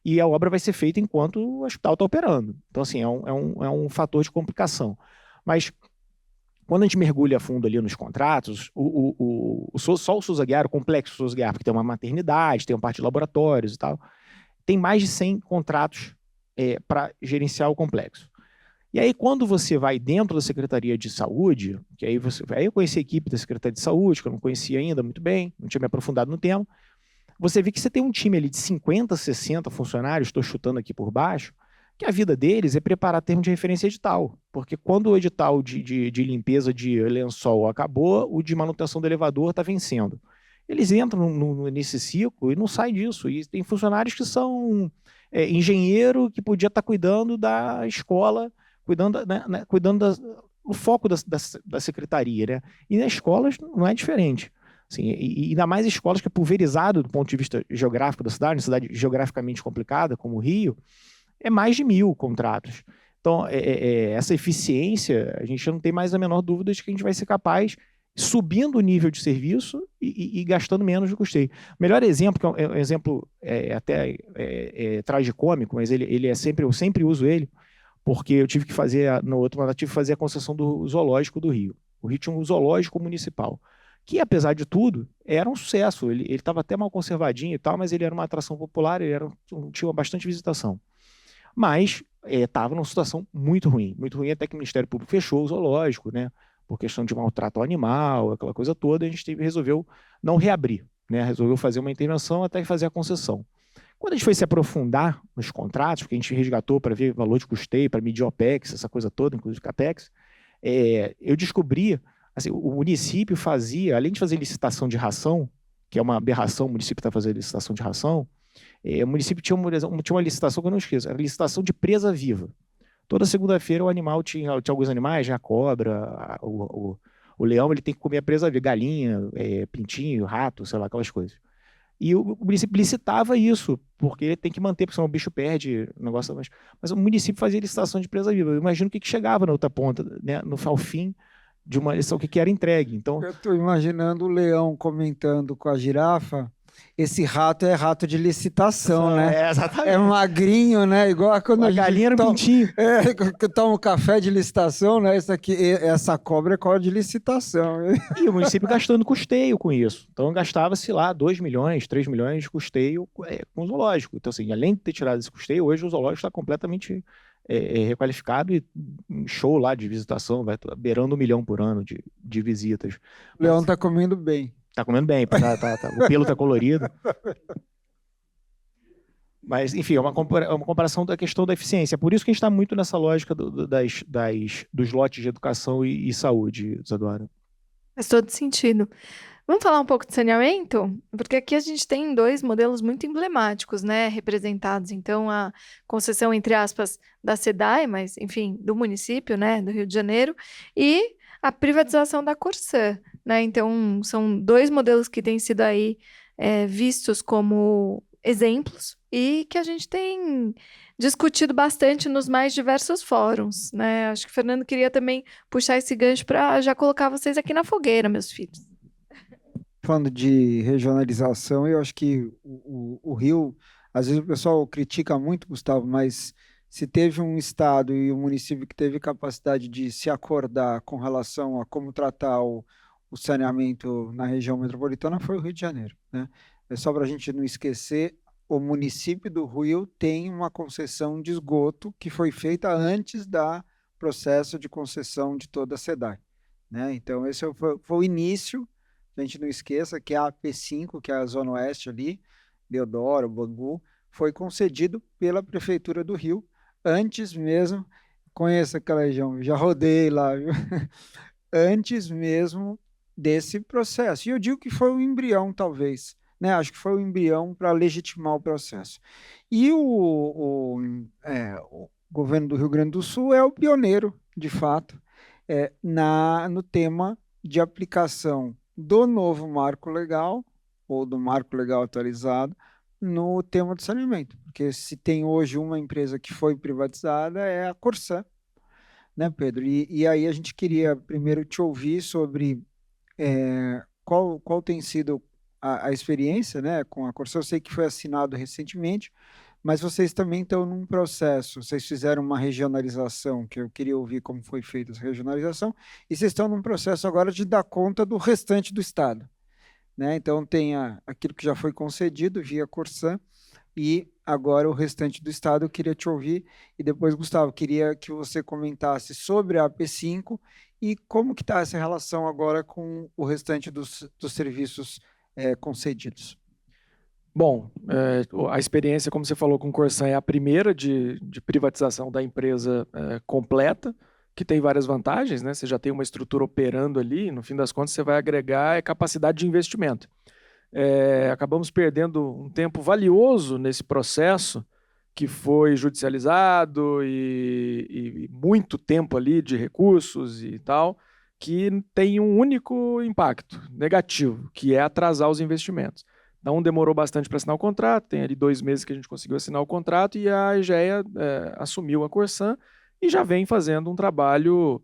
e a obra vai ser feita enquanto o hospital está operando. Então, assim, é um fator de complicação. Mas, quando a gente mergulha a fundo ali nos contratos, só o Souza Aguiar, o complexo Souza Aguiar, porque tem uma maternidade, tem uma parte de laboratórios e tal, tem mais de 100 contratos para gerenciar o complexo. E aí, quando você vai dentro da Secretaria de Saúde, que aí eu conheci a equipe da Secretaria de Saúde, que eu não conhecia ainda muito bem, não tinha me aprofundado no tema, você vê que você tem um time ali de 50, 60 funcionários, estou chutando aqui por baixo, que a vida deles é preparar termo de referência edital. Porque quando o edital de limpeza de lençol acabou, o de manutenção do elevador está vencendo. Eles entram nesse ciclo e não saem disso. E tem funcionários que são engenheiro que podia estar cuidando da escola, cuidando do foco da secretaria. Né? E nas escolas não é diferente. Assim, e ainda mais escolas que é pulverizado do ponto de vista geográfico da cidade, uma cidade geograficamente complicada como o Rio, é mais de 1000 contratos. Então, essa eficiência, a gente não tem mais a menor dúvida de que a gente vai ser capaz, subindo o nível de serviço e gastando menos do custeio. O melhor exemplo, que é um exemplo até tragicômico, mas eu sempre uso ele, porque eu tive que fazer, no outro mandato, tive que fazer a concessão do zoológico do Rio. O Rio tinha um zoológico municipal, que, apesar de tudo, era um sucesso. Ele estava até mal conservadinho e tal, mas ele era uma atração popular, tinha bastante visitação. Mas estava numa situação muito ruim até que o Ministério Público fechou o zoológico, né, por questão de maltrato ao animal, aquela coisa toda, a gente resolveu não reabrir, né, resolveu fazer uma intervenção até fazer a concessão. Quando a gente foi se aprofundar nos contratos, porque a gente resgatou para ver valor de custeio, para medir OPEX, essa coisa toda, inclusive CAPEX, eu descobri, assim, o município fazia, além de fazer licitação de ração, que é uma aberração, o município está fazendo licitação de ração, o município tinha uma licitação que eu não esqueço, a licitação de presa viva. Toda segunda-feira o animal tinha alguns animais, a cobra, o leão, ele tem que comer a presa viva, galinha, pintinho, rato, sei lá, aquelas coisas. E o município licitava isso, porque ele tem que manter, porque senão o bicho perde o negócio. Mas o município fazia licitação de presa viva. Eu imagino o que chegava na outra ponta, né, ao fim de uma lição, o que era entregue. Então, eu estou imaginando o leão comentando com a girafa. Esse rato é rato de licitação, né? Exatamente. É magrinho, né? Igual quando a galinha no pintinho. Que toma um café de licitação, né? Essa cobra é cobra de licitação. E o município gastando custeio com isso. Então gastava-se lá 2 milhões, 3 milhões de custeio com o zoológico. Então, assim, além de ter tirado esse custeio, hoje o zoológico está completamente requalificado e um show lá de visitação, vai beirando 1 milhão por ano de visitas. O leão está comendo bem. Tá comendo bem, o pelo tá colorido. Mas, enfim, é uma comparação da questão da eficiência. Por isso que a gente está muito nessa lógica dos lotes de educação e saúde, Isadora. Faz todo sentido. Vamos falar um pouco de saneamento? Porque aqui a gente tem 2 modelos muito emblemáticos, né, representados. Então, a concessão, entre aspas, da SEDAI, mas, enfim, do município, né, do Rio de Janeiro, e a privatização da Corsã, né? Então, são 2 modelos que têm sido aí vistos como exemplos e que a gente tem discutido bastante nos mais diversos fóruns, né? Acho que o Fernando queria também puxar esse gancho para já colocar vocês aqui na fogueira, meus filhos. Falando de regionalização, eu acho que o Rio, às vezes o pessoal critica muito, Gustavo, mas se teve um estado e um município que teve capacidade de se acordar com relação a como tratar o saneamento na região metropolitana foi o Rio de Janeiro, né? É só para a gente não esquecer, o município do Rio tem uma concessão de esgoto que foi feita antes do processo de concessão de toda a SEDAI, né? Então, esse foi o início, a gente não esqueça que a AP5, que é a Zona Oeste ali, Deodoro, Bangu, foi concedido pela Prefeitura do Rio, antes mesmo, conheço aquela região, já rodei lá, viu? Antes mesmo desse processo. E eu digo que foi um embrião, talvez, né? Acho que foi um embrião para legitimar o processo. E o governo do Rio Grande do Sul é o pioneiro, de fato, no tema de aplicação do novo marco legal, ou do marco legal atualizado, no tema do saneamento. Porque se tem hoje uma empresa que foi privatizada, é a Corsan, né, Pedro? E aí a gente queria primeiro te ouvir sobre qual tem sido a experiência, né, com a Corsan. Eu sei que foi assinado recentemente, mas vocês também estão num processo, vocês fizeram uma regionalização, que eu queria ouvir como foi feita essa regionalização, e vocês estão num processo agora de dar conta do restante do estado, né? Então tem aquilo que já foi concedido via Corsan, e agora o restante do estado eu queria te ouvir, e depois, Gustavo, queria que você comentasse sobre a AP5 e como que está essa relação agora com o restante dos serviços concedidos. Bom, a experiência, como você falou, com o Corsan é a primeira de privatização da empresa completa, que tem várias vantagens, né? Você já tem uma estrutura operando ali, no fim das contas você vai agregar capacidade de investimento. Acabamos perdendo um tempo valioso nesse processo, que foi judicializado e muito tempo ali de recursos e tal, que tem um único impacto negativo, que é atrasar os investimentos. Então demorou bastante para assinar o contrato, tem ali 2 meses que a gente conseguiu assinar o contrato e a EGEA assumiu a Corsan e já vem fazendo um trabalho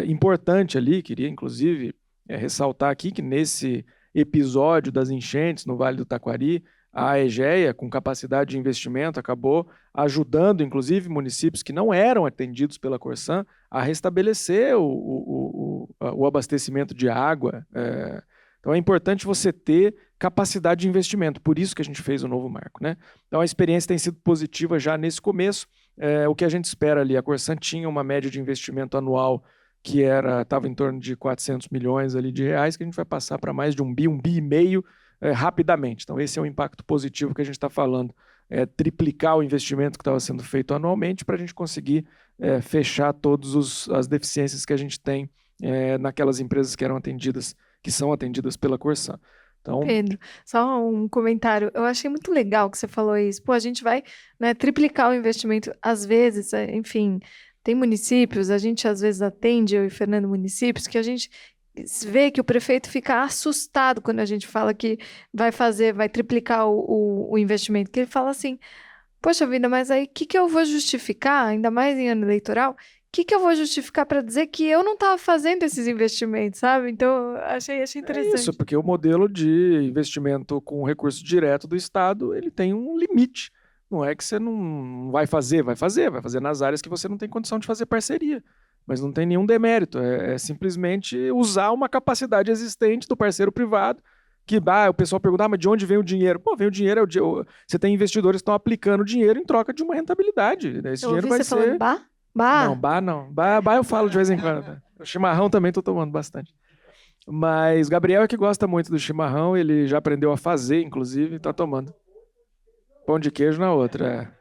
importante ali. Queria inclusive ressaltar aqui que nesse episódio das enchentes no Vale do Taquari, a EGEA, com capacidade de investimento, acabou ajudando, inclusive, municípios que não eram atendidos pela Corsan a restabelecer o abastecimento de água. Então é importante você ter capacidade de investimento, por isso que a gente fez o novo marco, né? Então a experiência tem sido positiva já nesse começo. O que a gente espera ali, a Corsan tinha uma média de investimento anual que estava em torno de 400 milhões ali de reais, que a gente vai passar para mais de 1 bi e meio rapidamente. Então esse é o impacto positivo que a gente está falando, triplicar o investimento que estava sendo feito anualmente para a gente conseguir fechar todas as deficiências que a gente tem naquelas empresas que são atendidas pela Corsan. Então, Pedro, só um comentário. Eu achei muito legal que você falou isso. Pô, a gente vai, né, triplicar o investimento. Às vezes, enfim, tem municípios, a gente às vezes atende, eu e Fernando, municípios, que a gente vê que o prefeito fica assustado quando a gente fala que vai triplicar o investimento. Que ele fala assim, poxa vida, mas aí o que eu vou justificar, ainda mais em ano eleitoral, que eu vou justificar para dizer que eu não estava fazendo esses investimentos, sabe? Então, achei interessante. Isso, porque o modelo de investimento com recurso direto do Estado, ele tem um limite. Não é que você não vai fazer nas áreas que você não tem condição de fazer parceria. Mas não tem nenhum demérito, é simplesmente usar uma capacidade existente do parceiro privado, que o pessoal pergunta, mas de onde vem o dinheiro? Pô, vem o dinheiro, você tem investidores que estão aplicando dinheiro em troca de uma rentabilidade. Esse dinheiro vai ser... falando Bah? Não. Bah eu falo de vez em quando. O chimarrão também estou tomando bastante. Mas Gabriel é que gosta muito do chimarrão, ele já aprendeu a fazer, inclusive, e está tomando. Pão de queijo na outra.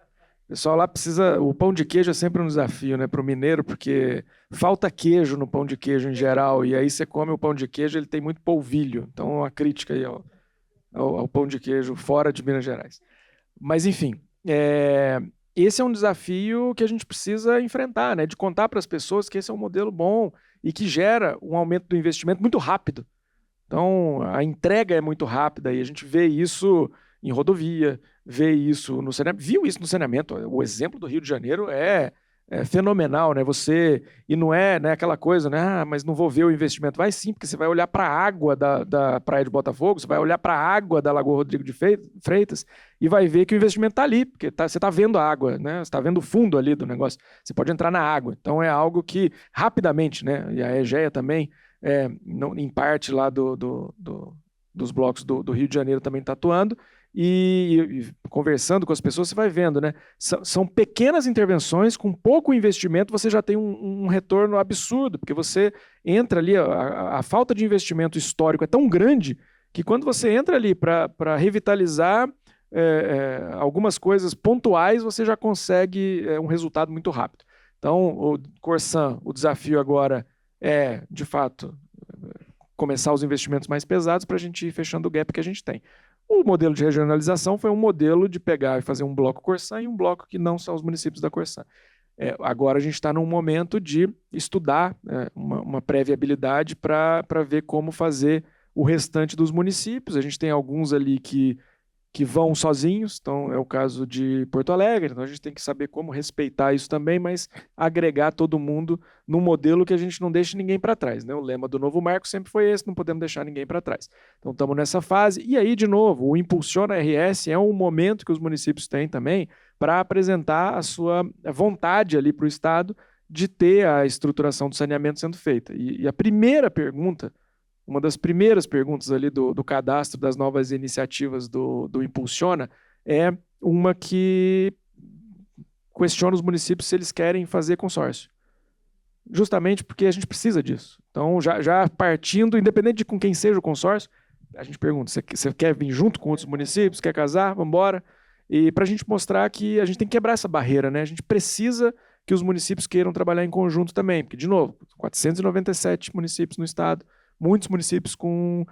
O pessoal lá precisa... O pão de queijo é sempre um desafio, né, para o mineiro, porque falta queijo no pão de queijo em geral, e aí você come o pão de queijo, ele tem muito polvilho. Então, uma crítica aí ao pão de queijo fora de Minas Gerais. Mas, enfim... Esse é um desafio que a gente precisa enfrentar, né? De contar para as pessoas que esse é um modelo bom e que gera um aumento do investimento muito rápido. Então, a entrega é muito rápida e a gente vê isso em rodovia, vê isso no saneamento, viu isso no saneamento. O exemplo do Rio de Janeiro é fenomenal, né? E não é, né, aquela coisa, né? Mas não vou ver o investimento. Vai sim, porque você vai olhar para a água da Praia de Botafogo, você vai olhar para a água da Lagoa Rodrigo de Freitas e vai ver que o investimento está ali, porque você está vendo a água, né? Você está vendo o fundo ali do negócio. Você pode entrar na água. Então é algo que rapidamente, né? E a EGEA também em parte lá dos blocos do Rio de Janeiro também está atuando, e conversando com as pessoas, você vai vendo, né? São pequenas intervenções, com pouco investimento, você já tem um retorno absurdo, porque você entra ali, a falta de investimento histórico é tão grande que quando você entra ali para revitalizar algumas coisas pontuais, você já consegue um resultado muito rápido. Então, o Corsan, o desafio agora é, de fato, começar os investimentos mais pesados para a gente ir fechando o gap que a gente tem. O modelo de regionalização foi um modelo de pegar e fazer um bloco Corsan e um bloco que não são os municípios da Corsan. Agora a gente está num momento de estudar uma pré-viabilidade para ver como fazer o restante dos municípios. A gente tem alguns ali que vão sozinhos, então é o caso de Porto Alegre, então a gente tem que saber como respeitar isso também, mas agregar todo mundo num modelo que a gente não deixe ninguém para trás, né? O lema do novo marco sempre foi esse, não podemos deixar ninguém para trás. Então estamos nessa fase, e aí, de novo, o Impulsiona RS é um momento que os municípios têm também para apresentar a sua vontade ali para o Estado de ter a estruturação do saneamento sendo feita. E a primeira pergunta, uma das primeiras perguntas ali do cadastro das novas iniciativas do Impulsiona é uma que questiona os municípios se eles querem fazer consórcio. Justamente porque a gente precisa disso. Então, já partindo, independente de com quem seja o consórcio, a gente pergunta, você quer vir junto com outros municípios, quer casar, vamos embora? E para a gente mostrar que a gente tem que quebrar essa barreira, né? A gente precisa que os municípios queiram trabalhar em conjunto também, porque, de novo, 497 municípios no estado, muitos municípios com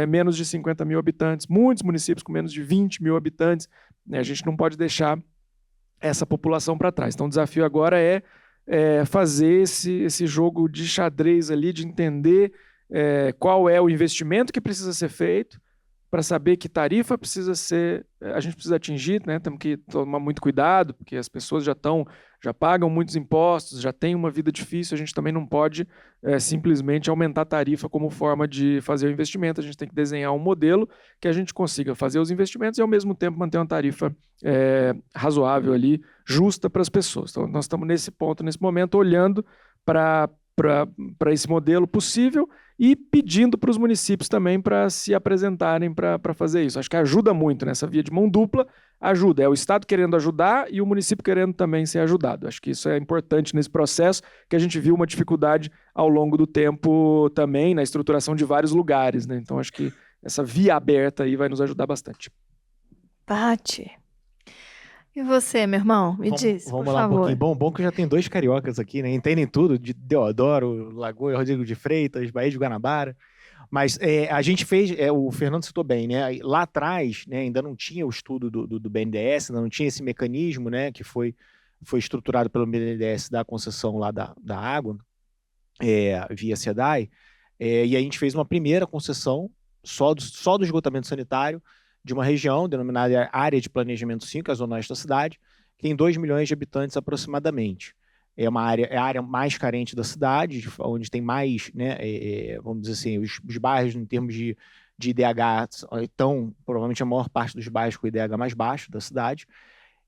menos de 50 mil habitantes, muitos municípios com menos de 20 mil habitantes, né? A gente não pode deixar essa população para trás. Então, o desafio agora é fazer esse jogo de xadrez ali, de entender qual é o investimento que precisa ser feito, para saber que tarifa a gente precisa atingir, né? Temos que tomar muito cuidado, porque as pessoas já pagam muitos impostos, já têm uma vida difícil, a gente também não pode simplesmente aumentar a tarifa como forma de fazer o investimento, a gente tem que desenhar um modelo que a gente consiga fazer os investimentos e ao mesmo tempo manter uma tarifa razoável ali, justa para as pessoas. Então nós estamos nesse ponto, nesse momento, olhando para esse modelo possível e pedindo para os municípios também para se apresentarem para fazer isso. Acho que ajuda muito nessa via de mão dupla, ajuda. É o Estado querendo ajudar e o município querendo também ser ajudado. Acho que isso é importante nesse processo, que a gente viu uma dificuldade ao longo do tempo também na estruturação de vários lugares, né? Então acho que essa via aberta aí vai nos ajudar bastante. Pati. E você, meu irmão? Me diz, por Vamos lá favor. um pouquinho. Bom que já tem dois cariocas aqui, né? Entendem tudo, de Deodoro, Lagoa, Rodrigo de Freitas, Baía de Guanabara. Mas a gente fez, o Fernando citou bem, né? Lá atrás, né, ainda não tinha o estudo do BNDES, ainda não tinha esse mecanismo, né, que foi estruturado pelo BNDES da concessão lá da água, via SEDAI, e a gente fez uma primeira concessão só do esgotamento sanitário de uma região denominada Área de Planejamento 5, a zona oeste da cidade, que tem 2 milhões de habitantes aproximadamente. É a área mais carente da cidade, onde tem mais, né, vamos dizer assim, os bairros em termos de IDH estão, provavelmente a maior parte dos bairros com IDH mais baixo da cidade,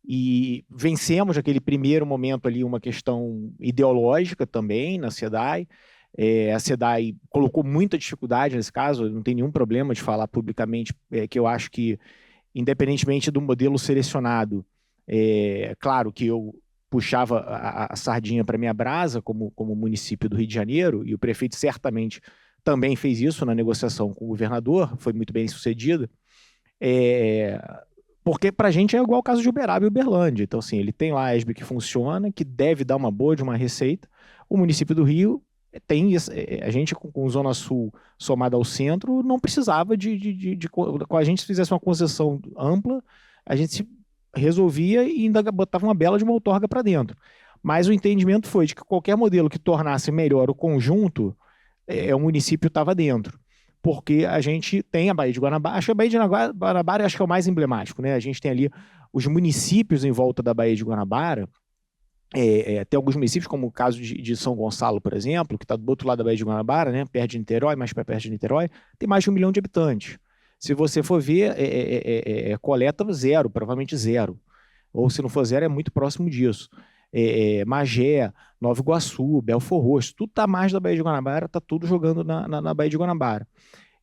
e vencemos naquele primeiro momento ali uma questão ideológica também na SEDAI. A SEDAI colocou muita dificuldade nesse caso, não tem nenhum problema de falar publicamente, que eu acho que, independentemente do modelo selecionado, claro que eu puxava a sardinha para minha brasa como município do Rio de Janeiro, e o prefeito certamente também fez isso na negociação com o governador, foi muito bem sucedido, porque para a gente é igual o caso de Uberaba e Uberlândia. Então, assim, ele tem lá a ESB que funciona, que deve dar uma boa de uma receita. O município do Rio tem, a gente com Zona Sul somada ao centro, não precisava com a gente fizesse uma concessão ampla, a gente se resolvia e ainda botava uma bela de uma outorga para dentro. Mas o entendimento foi de que qualquer modelo que tornasse melhor o conjunto, o município estava dentro. Porque a gente tem a Baía de Guanabara, acho que a Baía de Guanabara acho que é o mais emblemático, né? A gente tem ali os municípios em volta da Baía de Guanabara, tem alguns municípios, como o caso de São Gonçalo, por exemplo, que está do outro lado da Baía de Guanabara, né? Perto de Niterói, mais para perto de Niterói, tem mais de 1 milhão de habitantes. Se você for ver, coleta zero, provavelmente zero. Ou se não for zero, é muito próximo disso. Magé, Nova Iguaçu, Belford Roxo, tudo está à margem da Baía de Guanabara, está tudo jogando na Baía de Guanabara.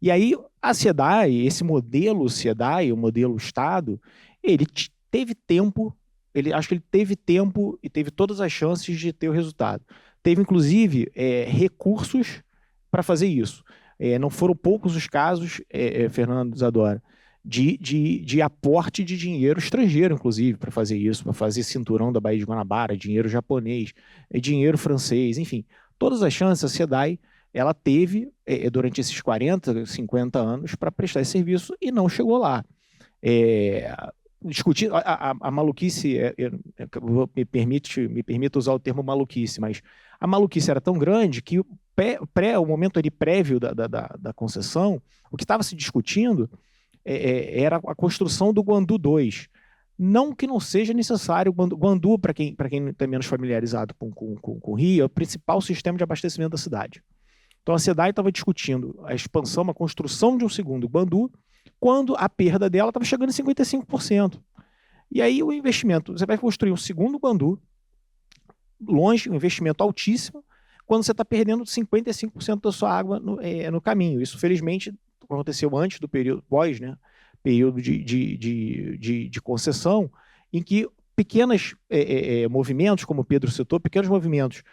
E aí a SEDAI, esse modelo SEDAI, o modelo Estado, ele teve tempo, acho que ele teve tempo e teve todas as chances de ter o resultado. Teve, inclusive, recursos para fazer isso. Não foram poucos os casos, Fernando Isadora, de aporte de dinheiro estrangeiro, inclusive, para fazer isso, para fazer cinturão da Baía de Guanabara, dinheiro japonês, dinheiro francês, enfim. Todas as chances a SEDAI ela teve, durante esses 40, 50 anos, para prestar esse serviço e não chegou lá. Discutir a maluquice, me permito usar o termo maluquice, mas a maluquice era tão grande que o momento ali prévio da concessão, o que estava se discutindo era a construção do Guandu 2. Não que não seja necessário, Guandu, para quem está menos familiarizado com o Rio, é o principal sistema de abastecimento da cidade. Então a SEDAI estava discutindo a expansão, a construção de um segundo Guandu, quando a perda dela estava chegando em 55%. E aí o investimento, você vai construir um segundo Guandu, longe, um investimento altíssimo, quando você está perdendo 55% da sua água no caminho. Isso, felizmente, aconteceu antes do período, pós, né, período de concessão, em que pequenos movimentos, como o Pedro citou, pequenos movimentos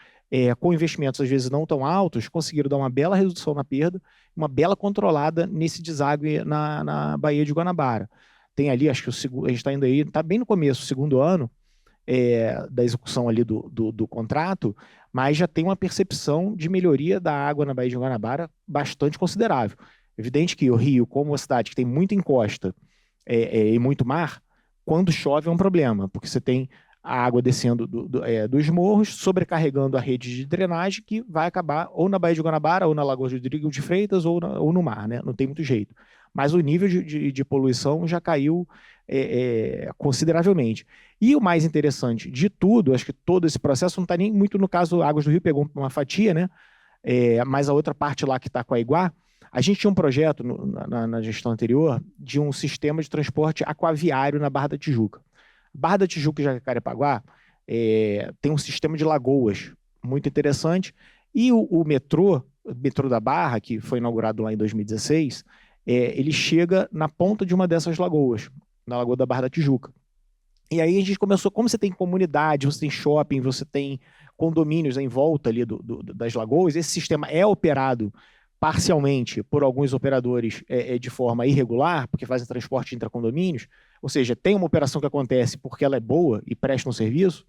com investimentos às vezes não tão altos, conseguiram dar uma bela redução na perda, uma bela controlada nesse deságue na Baía de Guanabara. Tem ali, acho que a gente está indo aí, está bem no começo, o segundo ano da execução ali do contrato, mas já tem uma percepção de melhoria da água na Baía de Guanabara bastante considerável. Evidente que o Rio, como uma cidade que tem muita encosta e muito mar, quando chove é um problema, porque você tem a água descendo dos morros, sobrecarregando a rede de drenagem, que vai acabar ou na Baía de Guanabara, ou na Lagoa de Rodrigo de Freitas, ou no mar, né? Não tem muito jeito. Mas o nível de poluição já caiu consideravelmente. E o mais interessante de tudo, acho que todo esse processo não está nem muito no caso, Águas do Rio pegou uma fatia, né? Mas a outra parte lá que está com a Iguá, a gente tinha um projeto na gestão anterior de um sistema de transporte aquaviário na Barra da Tijuca. Barra da Tijuca e Jacarepaguá tem um sistema de lagoas muito interessante, e o metrô da Barra, que foi inaugurado lá em 2016, ele chega na ponta de uma dessas lagoas, na Lagoa da Barra da Tijuca. E aí a gente começou, como você tem comunidade, você tem shopping, você tem condomínios em volta ali das lagoas, esse sistema é operado parcialmente por alguns operadores de forma irregular, porque fazem transporte intracondomínios, ou seja, tem uma operação que acontece porque ela é boa e presta um serviço.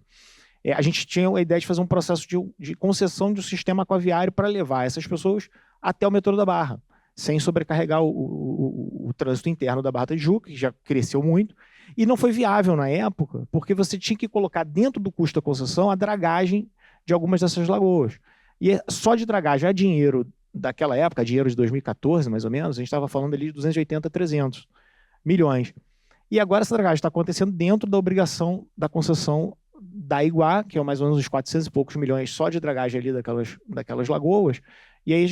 A gente tinha a ideia de fazer um processo de concessão de um sistema aquaviário para levar essas pessoas até o metrô da Barra, sem sobrecarregar o trânsito interno da Barra da Tijuca, que já cresceu muito, e não foi viável na época, porque você tinha que colocar dentro do custo da concessão a dragagem de algumas dessas lagoas. E só de dragagem a dinheiro daquela época, dinheiro de 2014, mais ou menos, a gente estava falando ali de 280 a 300 milhões. E agora essa dragagem está acontecendo dentro da obrigação da concessão da Iguá, que é mais ou menos uns 400 e poucos milhões só de dragagem ali daquelas lagoas. E aí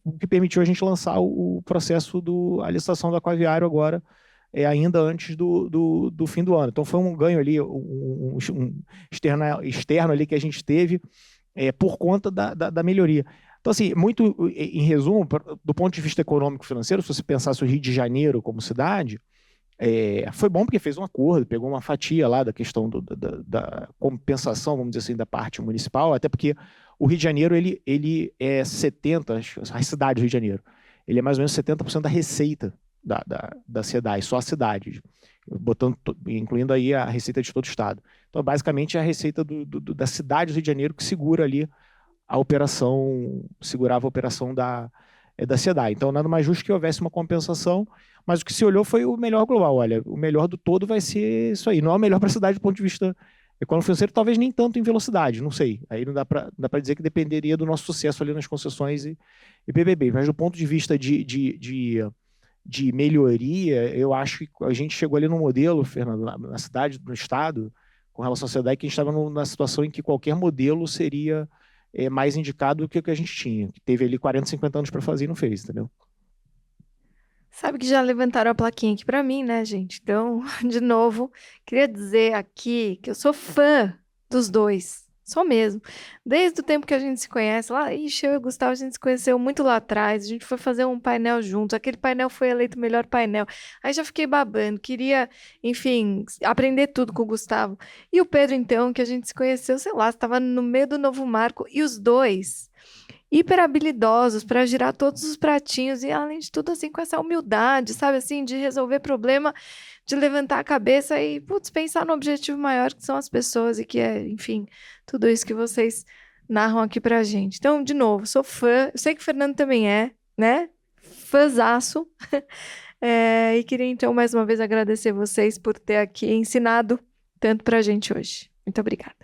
o que permitiu a gente lançar o processo a licitação do aquaviário agora, ainda antes do fim do ano. Então foi um ganho ali, um externo ali que a gente teve por conta da melhoria. Então, assim, muito em resumo, do ponto de vista econômico-financeiro, se você pensasse o Rio de Janeiro como cidade, foi bom porque fez um acordo, pegou uma fatia lá da questão da compensação, vamos dizer assim, da parte municipal, até porque o Rio de Janeiro, ele é 70%, a cidade do Rio de Janeiro, ele é mais ou menos 70% da receita da SEDAI, só a cidade, incluindo aí a receita de todo o estado. Então, basicamente, é a receita da cidade do Rio de Janeiro que segura ali segurava a operação da SEDAI. Então, nada mais justo que houvesse uma compensação, mas o que se olhou foi o melhor global. Olha, o melhor do todo vai ser isso aí. Não é o melhor para a cidade do ponto de vista econômico-financeiro, talvez nem tanto em velocidade, não sei. Aí não dá para dizer que dependeria do nosso sucesso ali nas concessões e PBB. Mas do ponto de vista de melhoria, eu acho que a gente chegou ali no modelo, Fernando, na cidade, no estado, com relação à SEDAI, que a gente estava na situação em que qualquer modelo seria mais indicado do que o que a gente tinha. Teve ali 40, 50 anos para fazer e não fez, entendeu? Sabe que já levantaram a plaquinha aqui pra mim, né, gente? Então, de novo, queria dizer aqui que eu sou fã dos dois. Sou mesmo. Desde o tempo que a gente se conhece, lá, ixi, eu e o Gustavo, a gente se conheceu muito lá atrás, a gente foi fazer um painel juntos, aquele painel foi eleito o melhor painel. Aí já fiquei babando, queria, enfim, aprender tudo com o Gustavo. E o Pedro, então, que a gente se conheceu, sei lá, estava no meio do Novo Marco, e os dois hiper habilidosos para girar todos os pratinhos e, além de tudo, assim, com essa humildade, sabe, assim, de resolver problema, de levantar a cabeça e, putz, pensar no objetivo maior que são as pessoas e que é, enfim, tudo isso que vocês narram aqui pra gente. Então, de novo, sou fã, eu sei que o Fernando também é, né? Fãzaço. E queria, então, mais uma vez agradecer vocês por ter aqui ensinado tanto pra gente hoje. Muito obrigada.